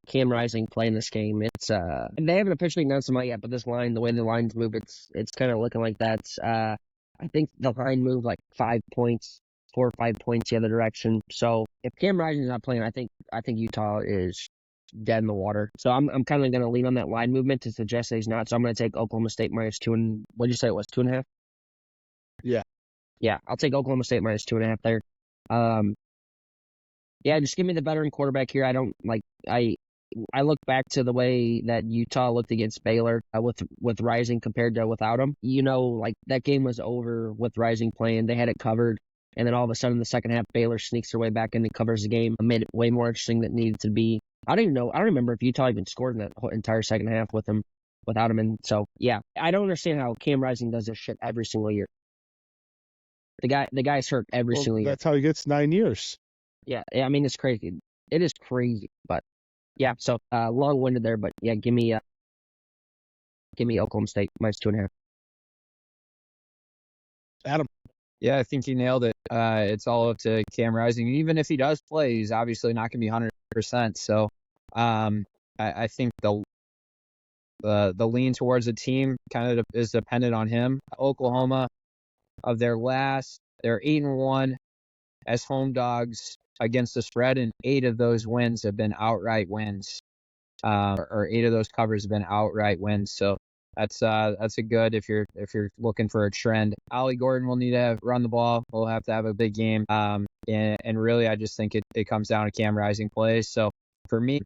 Cam Rising play in this game. It's they haven't officially announced him out yet, but this line, the way the lines move, it's kind of looking like that's I think the line moved like 5 points, 4 or 5 points the other direction. So if Cam Rising's not playing, I think Utah is dead in the water. So I'm kind of going to lean on that line movement to suggest that he's not. So I'm going to take Oklahoma State -2 and what did you say it was 2.5? Yeah, I'll take Oklahoma State -2.5 there. Yeah, just give me the veteran quarterback here. I don't like I look back to the way that Utah looked against Baylor with Rising compared to without him. Like that game was over with Rising playing. They had it covered, and then all of a sudden in the second half, Baylor sneaks their way back in and covers the game. It made it way more interesting than it needed to be. I don't even know. I don't remember if Utah even scored in that whole entire second half without him. And so yeah, I don't understand how Cam Rising does this shit every single year. The guy's hurt every single year. That's how he gets 9 years. Yeah, I mean, it's crazy. It is crazy, but yeah, so long-winded there, but yeah, give me Oklahoma State -2.5. Adam. Yeah, I think you nailed it. It's all up to Cam Rising. Even if he does play, he's obviously not going to be 100%. So I think the lean towards the team kind of is dependent on him. Oklahoma, they're 8-1 as home dogs against the spread, and 8 of those wins have been outright wins, or 8 of those covers have been outright wins. So that's a good if you're looking for a trend. Ollie Gordon will need to run the ball. We'll have to have a big game. And really, I just think it comes down to Cam Rising plays. So for me,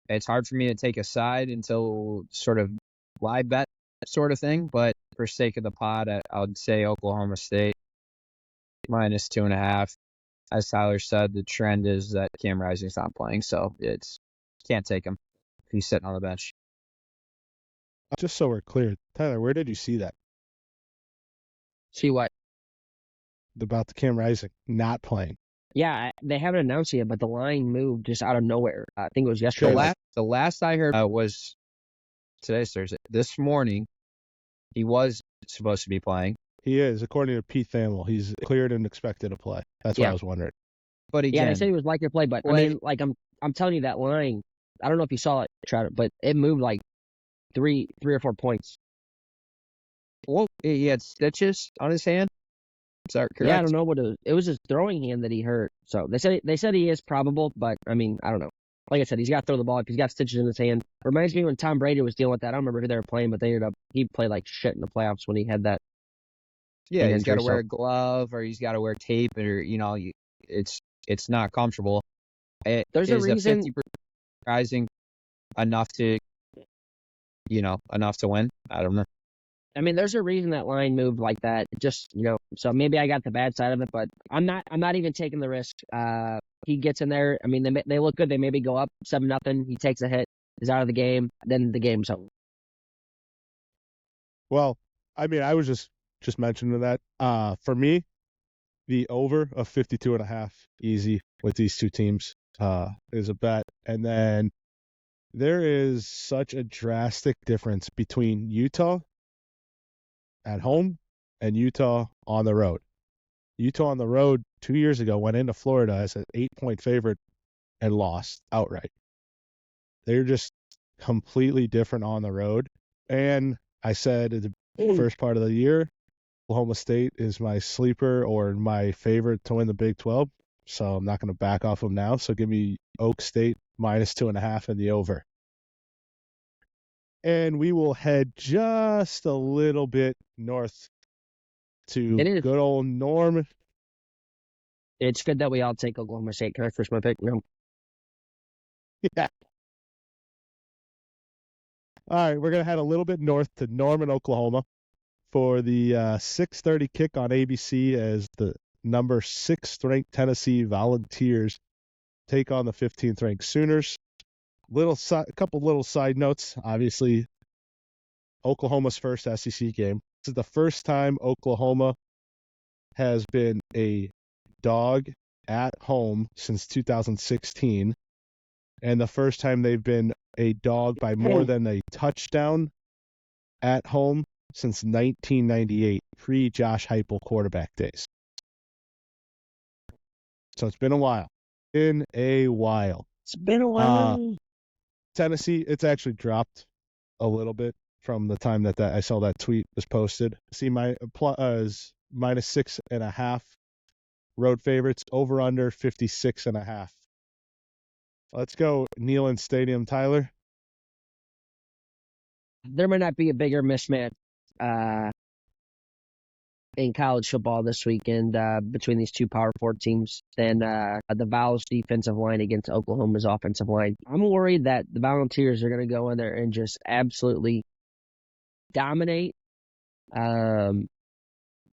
it's hard for me to take a side until sort of live bet sort of thing. But for sake of the pod, I would say Oklahoma State -2.5. As Tyler said, the trend is that Cam Rising's not playing, so can't take him if he's sitting on the bench. Just so we're clear, Tyler, where did you see that? See what? About the Cam Rising not playing. Yeah, they haven't announced it yet, but the line moved just out of nowhere. I think it was yesterday. The last I heard was today's Thursday. This morning, he was supposed to be playing. He is, according to Pete Thamel. He's cleared and expected to play. That's what I was wondering. But again, they said he was likely to play, but I mean, like I'm telling you that line. I don't know if you saw it, Trout, but it moved like 3 or 4 points. Well, he had stitches on his hand. Is that correct? Yeah, I don't know what it was. His throwing hand that he hurt. So they said he is probable, but I mean, I don't know. Like I said, he's got to throw the ball if he's got stitches in his hand. Reminds me when Tom Brady was dealing with that. I don't remember who they were playing, but he played like shit in the playoffs when he had that. Yeah, he's got to wear a glove or he's got to wear tape, or it's not comfortable. There's a reason. 50% rising enough to win. I don't know. I mean, there's a reason that line moved like that. Just so maybe I got the bad side of it, but I'm not even taking the risk. He gets in there. I mean, they look good. They maybe go up 7-0. He takes a hit, is out of the game. Then the game's over. Well, I mean, I was just mentioning that. For me, the over of 52.5 easy with these two teams is a bet. And then there is such a drastic difference between Utah at home and Utah on the road. Utah on the road 2 years ago went into Florida as an 8-point favorite and lost outright. They're just completely different on the road. And I said at the first part of the year, Oklahoma State is my sleeper or my favorite to win the Big 12. So I'm not going to back off them now. So give me Oak State -2.5 in the over. And we will head just a little bit north to good old Norman. It's good that we all take Oklahoma State. Can I finish my pick? No. Yeah. All right, we're going to head a little bit north to Norman, Oklahoma for the 6:30 kick on ABC as the number 6th ranked Tennessee Volunteers take on the 15th ranked Sooners. A couple little side notes. Obviously, Oklahoma's first SEC game. This is the first time Oklahoma has been a dog at home since 2016, and the first time they've been a dog by more than a touchdown at home since 1998, pre-Josh Heupel quarterback days. So it's been a while. It's been a while. Tennessee, it's actually dropped a little bit from the time that I saw that tweet was posted. See, my is -6.5 road favorites, over under 56.5. Let's go Neyland Stadium, Tyler. There might not be a bigger mismatch in college football this weekend between these two Power 4 teams than the Vols defensive line against Oklahoma's offensive line. I'm worried that the Volunteers are going to go in there and just absolutely dominate,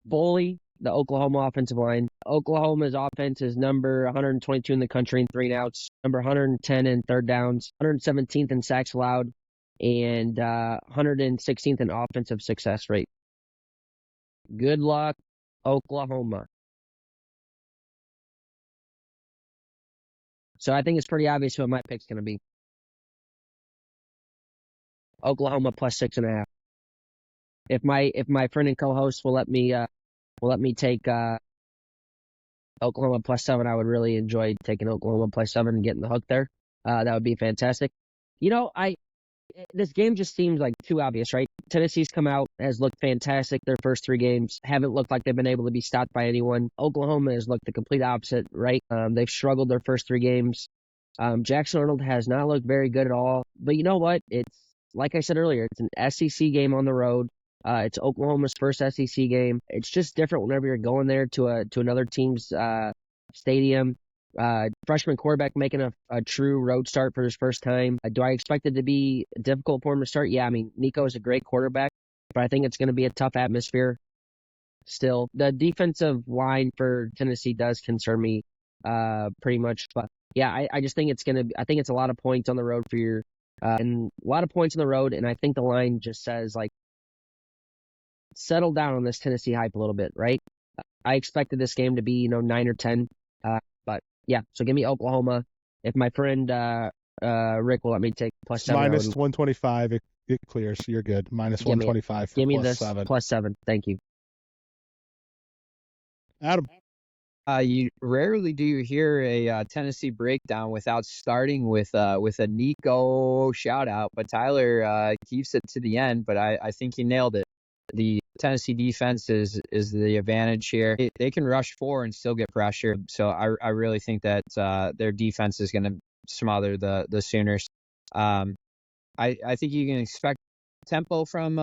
bully the Oklahoma offensive line. Oklahoma's offense is number 122 in the country in 3-and-outs, number 110 in third downs, 117th in sacks allowed, and 116th in offensive success rate. Good luck, Oklahoma. So I think it's pretty obvious what my pick's going to be. Oklahoma plus 6.5. If my friend and co-host will let me take Oklahoma plus 7, I would really enjoy taking Oklahoma plus 7 and getting the hook there. That would be fantastic. This game just seems like too obvious, right? Tennessee's come out, has looked fantastic their first 3 games, haven't looked like they've been able to be stopped by anyone. Oklahoma has looked the complete opposite, right? They've struggled their first 3 games. Jackson Arnold has not looked very good at all. But you know what? It's like I said earlier, it's an SEC game on the road. It's Oklahoma's first SEC game. It's just different whenever you're going there to another team's stadium. Freshman quarterback making a true road start for his first time. Do I expect it to be difficult for him to start? Yeah, I mean, Nico is a great quarterback, but I think it's going to be a tough atmosphere still. The defensive line for Tennessee does concern me pretty much. But yeah, I just think I think it's a lot of points on the road for your and a lot of points on the road, and I think the line just says, like, settle down on this Tennessee hype a little bit, right? I expected this game to be, 9 or 10. But yeah, so give me Oklahoma. If my friend Rick will let me take plus 7. -125, it clears. You're good. -125 for give me plus this 7. plus 7. Thank you. Adam. You rarely do you hear a Tennessee breakdown without starting with a Nico shout out, but Tyler keeps it to the end. But I think he nailed it. The Tennessee defense is the advantage here. They can rush 4 and still get pressure. So I really think that their defense is going to smother the Sooners. I think you can expect tempo from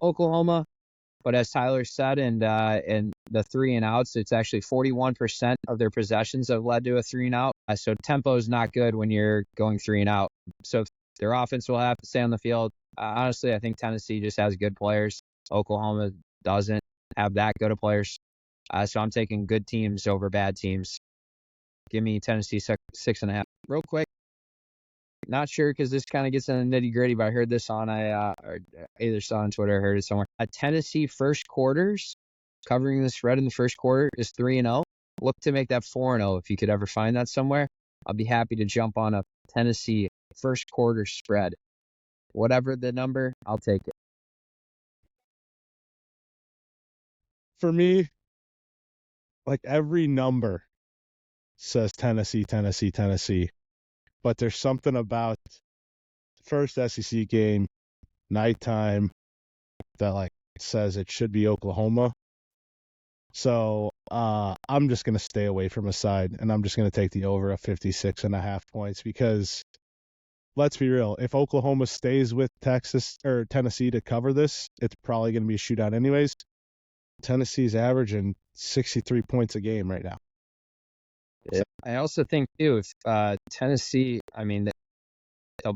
Oklahoma. But as Tyler said, and the 3-and-outs, it's actually 41% of their possessions have led to a 3-and-out. So tempo is not good when you're going 3-and-out. So their offense will have to stay on the field. Honestly, I think Tennessee just has good players. Oklahoma doesn't have that good of players. So I'm taking good teams over bad teams. Give me Tennessee 6.5. Real quick. Not sure because this kind of gets in the nitty gritty, but I heard this on or either saw on Twitter or heard it somewhere. A Tennessee first quarters covering the spread in the first quarter is 3-0. Look to make that 4-0 if you could ever find that somewhere. I'll be happy to jump on a Tennessee first quarter spread. Whatever the number, I'll take it. For me, like, every number says Tennessee, Tennessee, Tennessee. But there's something about the first SEC game, nighttime, that, like, says it should be Oklahoma. So I'm just going to stay away from a side, and I'm just going to take the over of 56.5 points because, let's be real, if Oklahoma stays with Texas or Tennessee to cover this, it's probably going to be a shootout anyways. Tennessee's averaging 63 points a game right now. I also think, too, if Tennessee, I mean, the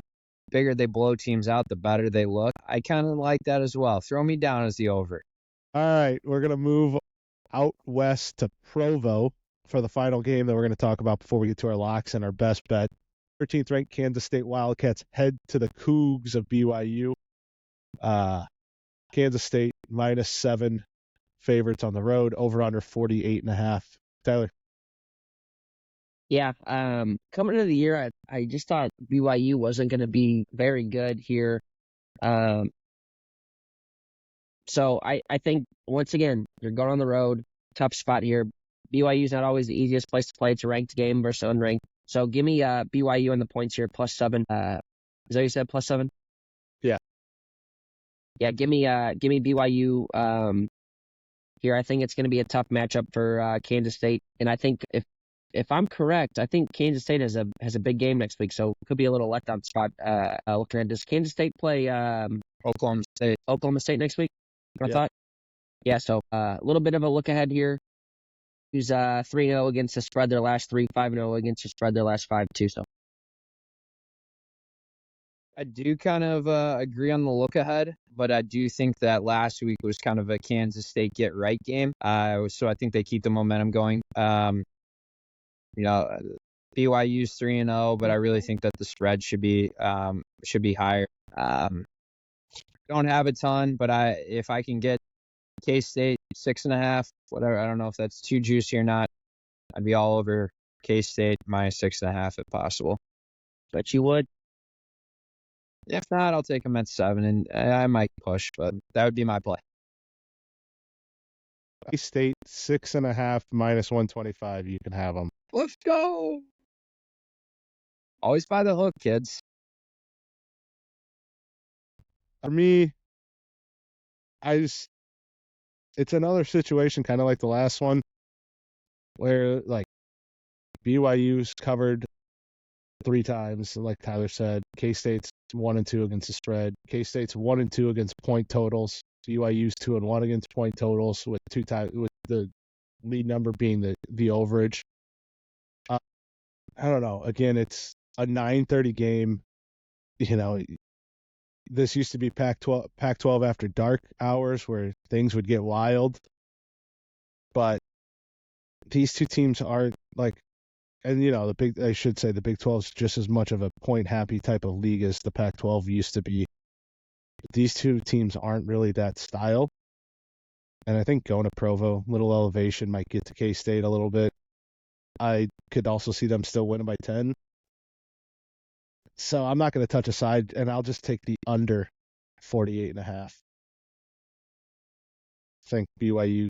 bigger they blow teams out, the better they look. I kind of like that as well. Throw me down as the over. All right, we're going to move out west to Provo for the final game that we're going to talk about before we get to our locks and our best bet. 13th ranked Kansas State Wildcats head to the Cougs of BYU. Kansas State -7 favorites on the road, over under 48.5. Tyler. Yeah, coming into the year, I just thought BYU wasn't going to be very good here. So I think, once again, you're going on the road, tough spot here. BYU's not always the easiest place to play. It's a ranked game versus unranked. So give me BYU on the points here, +7. Is that what you said, +7? Yeah. Yeah, give me BYU here. I think it's going to be a tough matchup for Kansas State. And I think if I'm correct, I think Kansas State has a big game next week, so it could be a little letdown spot. Looking at, does Kansas State play Oklahoma State next week? I Yeah. thought. Yeah, so a little bit of a look ahead here. Who's 3-0 against the spread their last 3, 5-0 against the spread their last 5 too. So I do kind of agree on the look ahead, but I do think that last week was kind of a Kansas State get right game. So I think they keep the momentum going. BYU's 3-0, but I really think that the spread should be higher. Don't have a ton, but if I can get K-State 6.5, whatever, I don't know if that's too juicy or not. I'd be all over K-State -6.5 if possible. bet you would. If not, I'll take them at 7, and I might push, but that would be my play. State 6.5 -125. You can have them. Let's go. Always by the hook, kids. For me, it's another situation kind of like the last one where like BYU's covered 3 times, like Tyler said. K-State's 1-2 against the spread. K-State's 1-2 against point totals. BYU's 2-1 against point totals with the lead number being the overage. I don't know. Again, it's a 9:30 game. This used to be Pac-12 after dark hours where things would get wild. But these two teams are like, and I should say the Big 12 is just as much of a point happy type of league as the Pac-12 used to be. But these two teams aren't really that style. And I think going to Provo, little elevation might get to K-State a little bit. I could also see them still winning by 10. So I'm not going to touch a side, and I'll just take the under 48.5. I think BYU,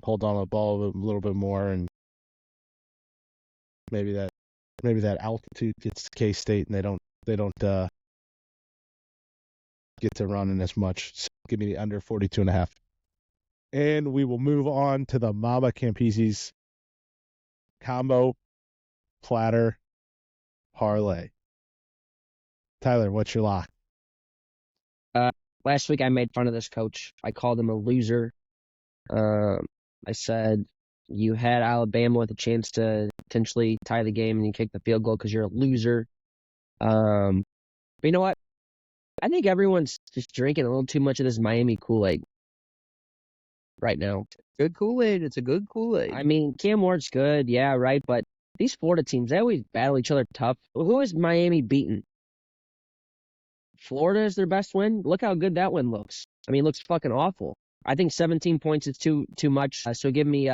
hold on to the ball a little bit more, and maybe that altitude gets to K-State, and they don't get to running as much. So give me the under 42.5. And we will move on to the Mama Campese's combo platter parlay. Tyler, what's your lock? Last week I made fun of this coach. I called him a loser. I said you had Alabama with a chance to potentially tie the game and you kicked the field goal because you're a loser. But you know what? I think everyone's just drinking a little too much of this Miami Kool-Aid right now. Good Kool-Aid. It's a good Kool-Aid. I mean, Cam Ward's good, yeah, right, but these Florida teams, they always battle each other tough. Who is Miami beaten? Florida is their best win. Look how good that win looks. I mean, it looks fucking awful. I think 17 points is too much. So give me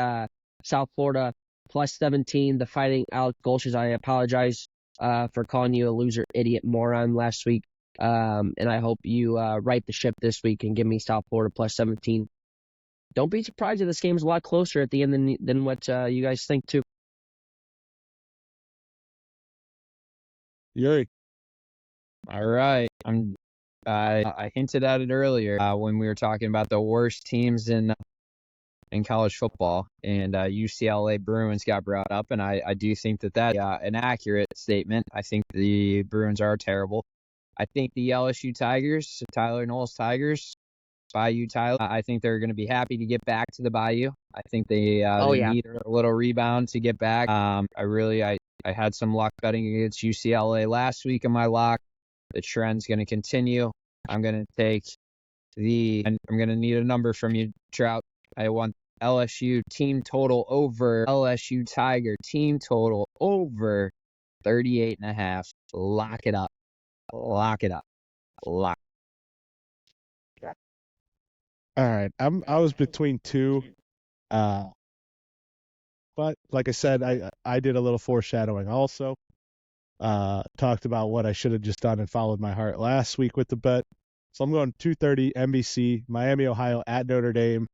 South Florida +17. The Fighting Alex Golches. I apologize for calling you a loser, idiot, moron last week. And I hope you right the ship this week and give me South Florida +17. Don't be surprised if this game's a lot closer at the end than what you guys think too. Yuri. All right. I hinted at it earlier when we were talking about the worst teams in college football, and UCLA Bruins got brought up, and I do think that an accurate statement. I think the Bruins are terrible. I think the LSU Tigers, Tyler Knowles Tigers, Bayou, Tyler. I think they're going to be happy to get back to the Bayou. I think they Oh, yeah. need a little rebound to get back. I had some luck betting against UCLA last week in my lock. The trend's going to continue. I'm going to take and I'm going to need a number from you, Trout. I want LSU team total over. LSU Tiger team total over 38.5. Lock it up. Lock it up. Lock. All right. I was between two. But like I said, I did a little foreshadowing also. Talked about what I should have just done and followed my heart last week with the bet. So I'm going 2:30 NBC, Miami, Ohio at Notre Dame.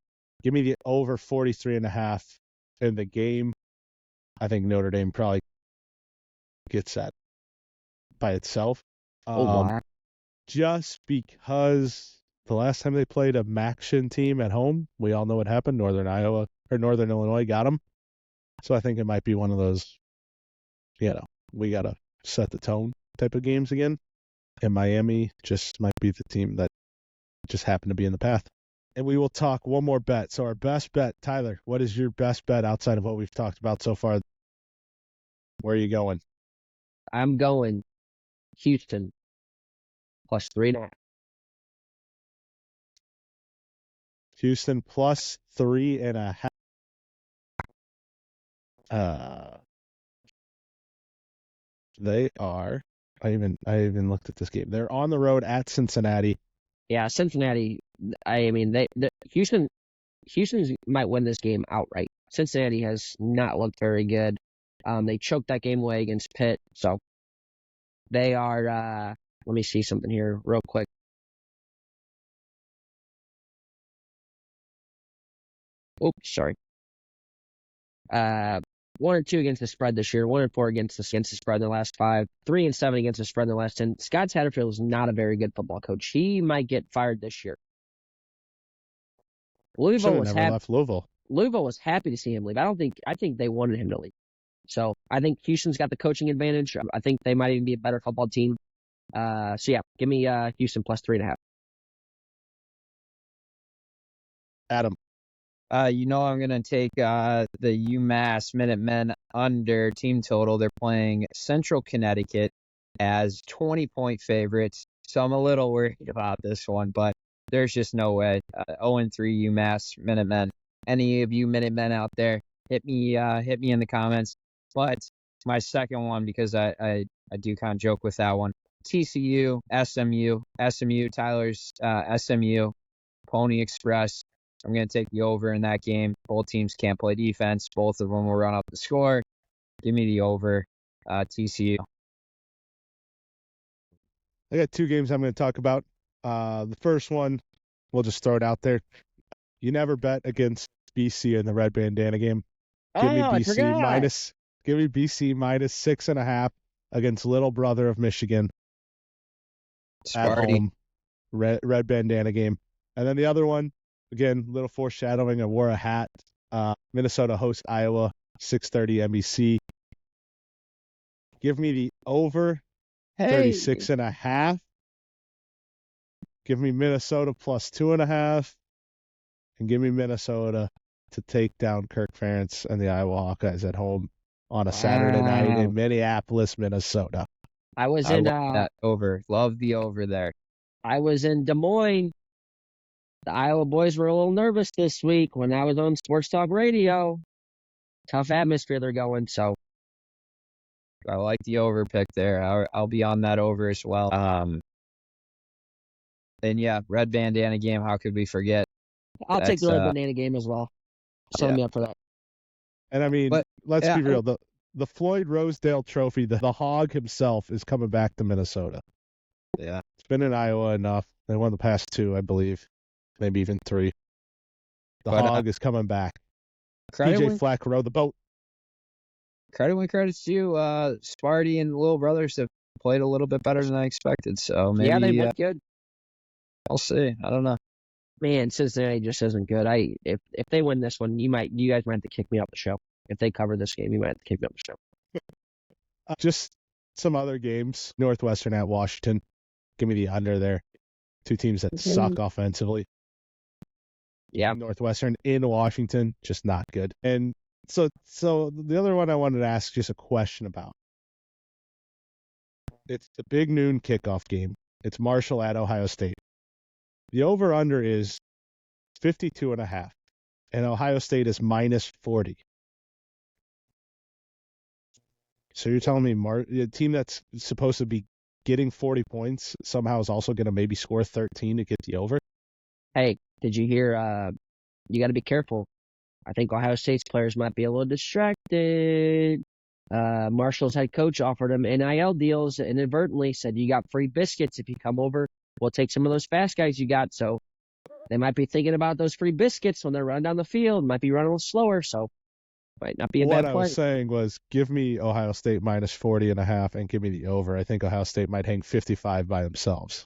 Give me the over 43.5 in the game. I think Notre Dame probably gets that by itself. Wow. Just because the last time they played a MACtion team at home, we all know what happened. Northern Illinois got them. So I think it might be one of those, we got to set the tone type of games again. And Miami just might be the team that just happened to be in the path. And we will talk one more bet. So our best bet, Tyler, what is your best bet outside of what we've talked about so far? Where are you going? I'm going Houston plus 3.5. Houston plus 3.5. They are. I even looked at this game. They're on the road at Cincinnati. Yeah, Cincinnati. Houston might win this game outright. Cincinnati has not looked very good. They choked that game away against Pitt, so they are. Let me see something here real quick. Oops, sorry. 1-2 against the spread this year. 1-4 against the spread in the last 5. 3-7 against the spread in the last 10. Scott Satterfield is not a very good football coach. He might get fired this year. Louisville was happy to see him leave. I think they wanted him to leave. So I think Houston's got the coaching advantage. I think they might even be a better football team. So yeah, give me Houston plus 3.5. Adam. I'm going to take the UMass Minutemen under team total. They're playing Central Connecticut as 20-point favorites. So I'm a little worried about this one, but there's just no way. 0-3 UMass Minutemen. Any of you Minutemen out there, hit me in the comments. But my second one, because I do kind of joke with that one, TCU, SMU, Tyler's SMU, Pony Express. I'm going to take the over in that game. Both teams can't play defense. Both of them will run up the score. Give me the over, TCU. I got two games I'm going to talk about. The first one, we'll just throw it out there. You never bet against BC in the red bandana game. Give me BC minus 6.5 against Little Brother of Michigan at home. Red bandana game. And then the other one, again, little foreshadowing. I wore a hat. Minnesota hosts Iowa, 6:30 NBC. Give me the over 36.5. Give me Minnesota plus 2.5. And give me Minnesota to take down Kirk Ferentz and the Iowa Hawkeyes at home on a Saturday night in Minneapolis, Minnesota. I love that over. Love the over there. I was in Des Moines. The Iowa boys were a little nervous this week when I was on Sports Talk Radio. Tough atmosphere they're going, so. I like the over pick there. I'll be on that over as well. And yeah, red bandana game. How could we forget? I'll take the red bandana game as well. Sign me up for that. And I mean, let's be real. The Floyd Rosedale Trophy, the Hog himself is coming back to Minnesota. Yeah. It's been in Iowa enough. They won the past 2, I believe. Maybe even 3. The Hog is coming back. TJ Flack rowed the boat. Credit when credit's due. Sparty and Little Brothers have played a little bit better than I expected. So maybe they look good. I'll see. I don't know. Man, Cincinnati just isn't good. If they win this one, you guys might have to kick me off the show. If they cover this game, you might have to kick me off the show. Just some other games. Northwestern at Washington. Give me the under there. Two teams that suck offensively. Yeah. Northwestern in Washington, just not good. And so the other one I wanted to ask just a question about. It's the big noon kickoff game. It's Marshall at Ohio State. The over-under is 52.5, and Ohio State is minus 40. So you're telling me a team that's supposed to be getting 40 points somehow is also going to maybe score 13 to get the over? Hey, did you hear? You got to be careful. I think Ohio State's players might be a little distracted. Marshall's head coach offered them NIL deals and inadvertently said, you got free biscuits if you come over. We'll take some of those fast guys you got. So they might be thinking about those free biscuits when they're running down the field. Might be running a little slower, so might not be a bad What I play. was saying was give me Ohio State minus 40.5 and give me the over. I think Ohio State might hang 55 by themselves.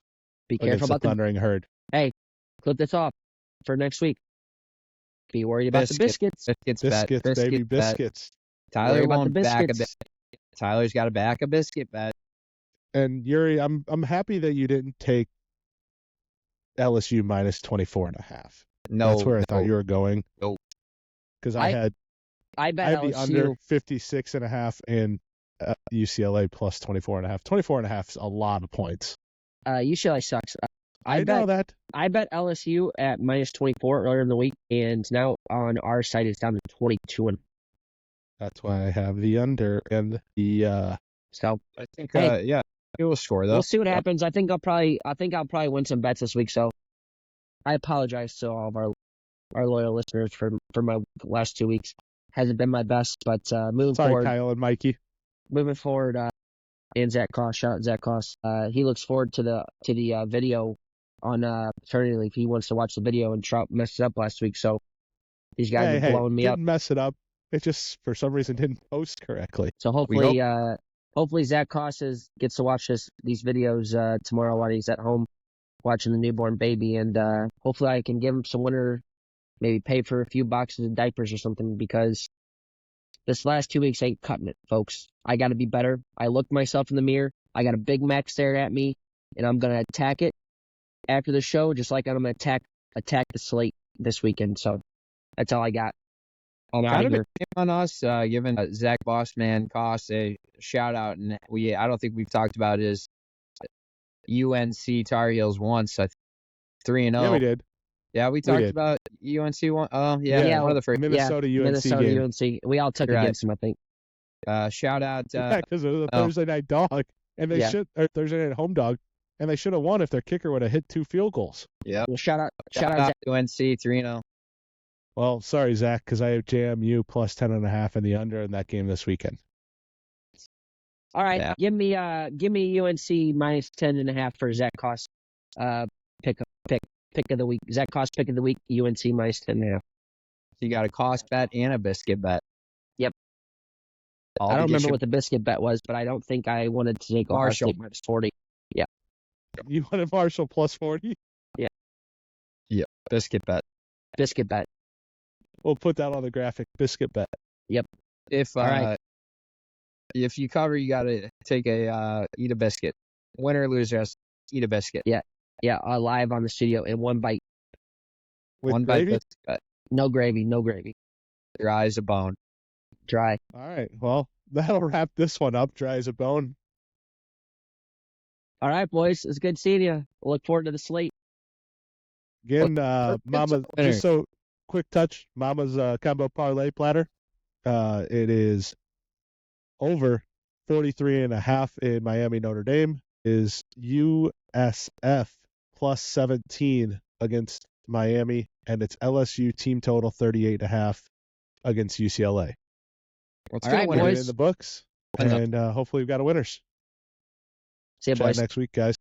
Be careful about the Thundering Herd. Hey, clip this off for next week. Be worried about the biscuits. Biscuits, baby, biscuits. Tyler Worry about won't the back a biscuits. Tyler's got to back a biscuit bet. And Yuri, I'm happy that you didn't take LSU minus 24.5. No, That's where I thought you were going. Nope. Because I bet had the LSU under 56.5 and UCLA plus 24.5. 24.5 is a lot of points. UCLA sucks. I know that. I bet LSU at minus 24 earlier in the week, and now on our site it's down to 22. That's why I have the under and the. So I think Hey. yeah, it will score though. we'll see what happens. I think I'll probably win some bets this week. So I apologize to all of our loyal listeners for my last 2 weeks. Hasn't been my best, but moving Sorry, forward, Kyle and Mikey. and Zach Koss, shout out Zach Koss. He looks forward to the video on paternity leave. He wants to watch the video, and Trout messed it up last week, so these guys are blowing me up. Didn't mess it up. It just for some reason didn't post correctly. So hopefully Zach Koss gets to watch these videos tomorrow while he's at home watching the newborn baby, and hopefully I can give him some winter, maybe pay for a few boxes of diapers or something, because this last 2 weeks ain't cutting it, folks. I got to be better. I looked myself in the mirror. I got a Big Mac staring at me, and I'm going to attack it after the show, just like I'm going to attack the slate this weekend. So that's all I got. I'm out of here. On us, giving Zach Bossman Koss a shout out, and I don't think we've talked about his UNC Tar Heels once. 3-0. Yeah, we did. Yeah, we talked about UNC one. Oh, yeah, one of the first. Minnesota UNC game. UNC. We all took against him, I think. Shout out. Because it was a Thursday night dog, and they or Thursday night home dog, and they should have won if their kicker would have hit 2 field goals. Yeah. Well, shout out UNC 3-0. Well, sorry, Zach, because I have JMU plus 10.5 in the under in that game this weekend. All right, Yeah. give me UNC minus 10.5 for Zach Koss. Pick of the week. Zach Koss pick of the week. UNC minus 10.5. You got a Koss bet and a biscuit bet. Yep. All I don't to get remember you- what the biscuit bet was, but I don't think I wanted to take Ohio Marshall. State minus 40. You wanted Marshall plus 40? biscuit bet. Biscuit bet. We'll put that on the graphic. Biscuit bet. If All right. if you cover, you got to take eat a biscuit. Win or lose, just eat a biscuit. Yeah, live on the studio in one bite. With One gravy? bite biscuit bet. No gravy. Your eyes a bone. Dry. All right. Well, that'll wrap this one up. Dry as a bone. All right, boys. It's good seeing you. Look forward to the slate. Again, Well, Mama, winner. just so quick touch, Mama's combo parlay platter. It is over 43.5 in Miami Notre Dame. Is USF plus 17 against Miami, and it's LSU team total 38.5 against UCLA. Let's All get right, a Put winner. it boys. in the books, Winner. and hopefully we've got a winners. See you, Chat boys. next week, guys.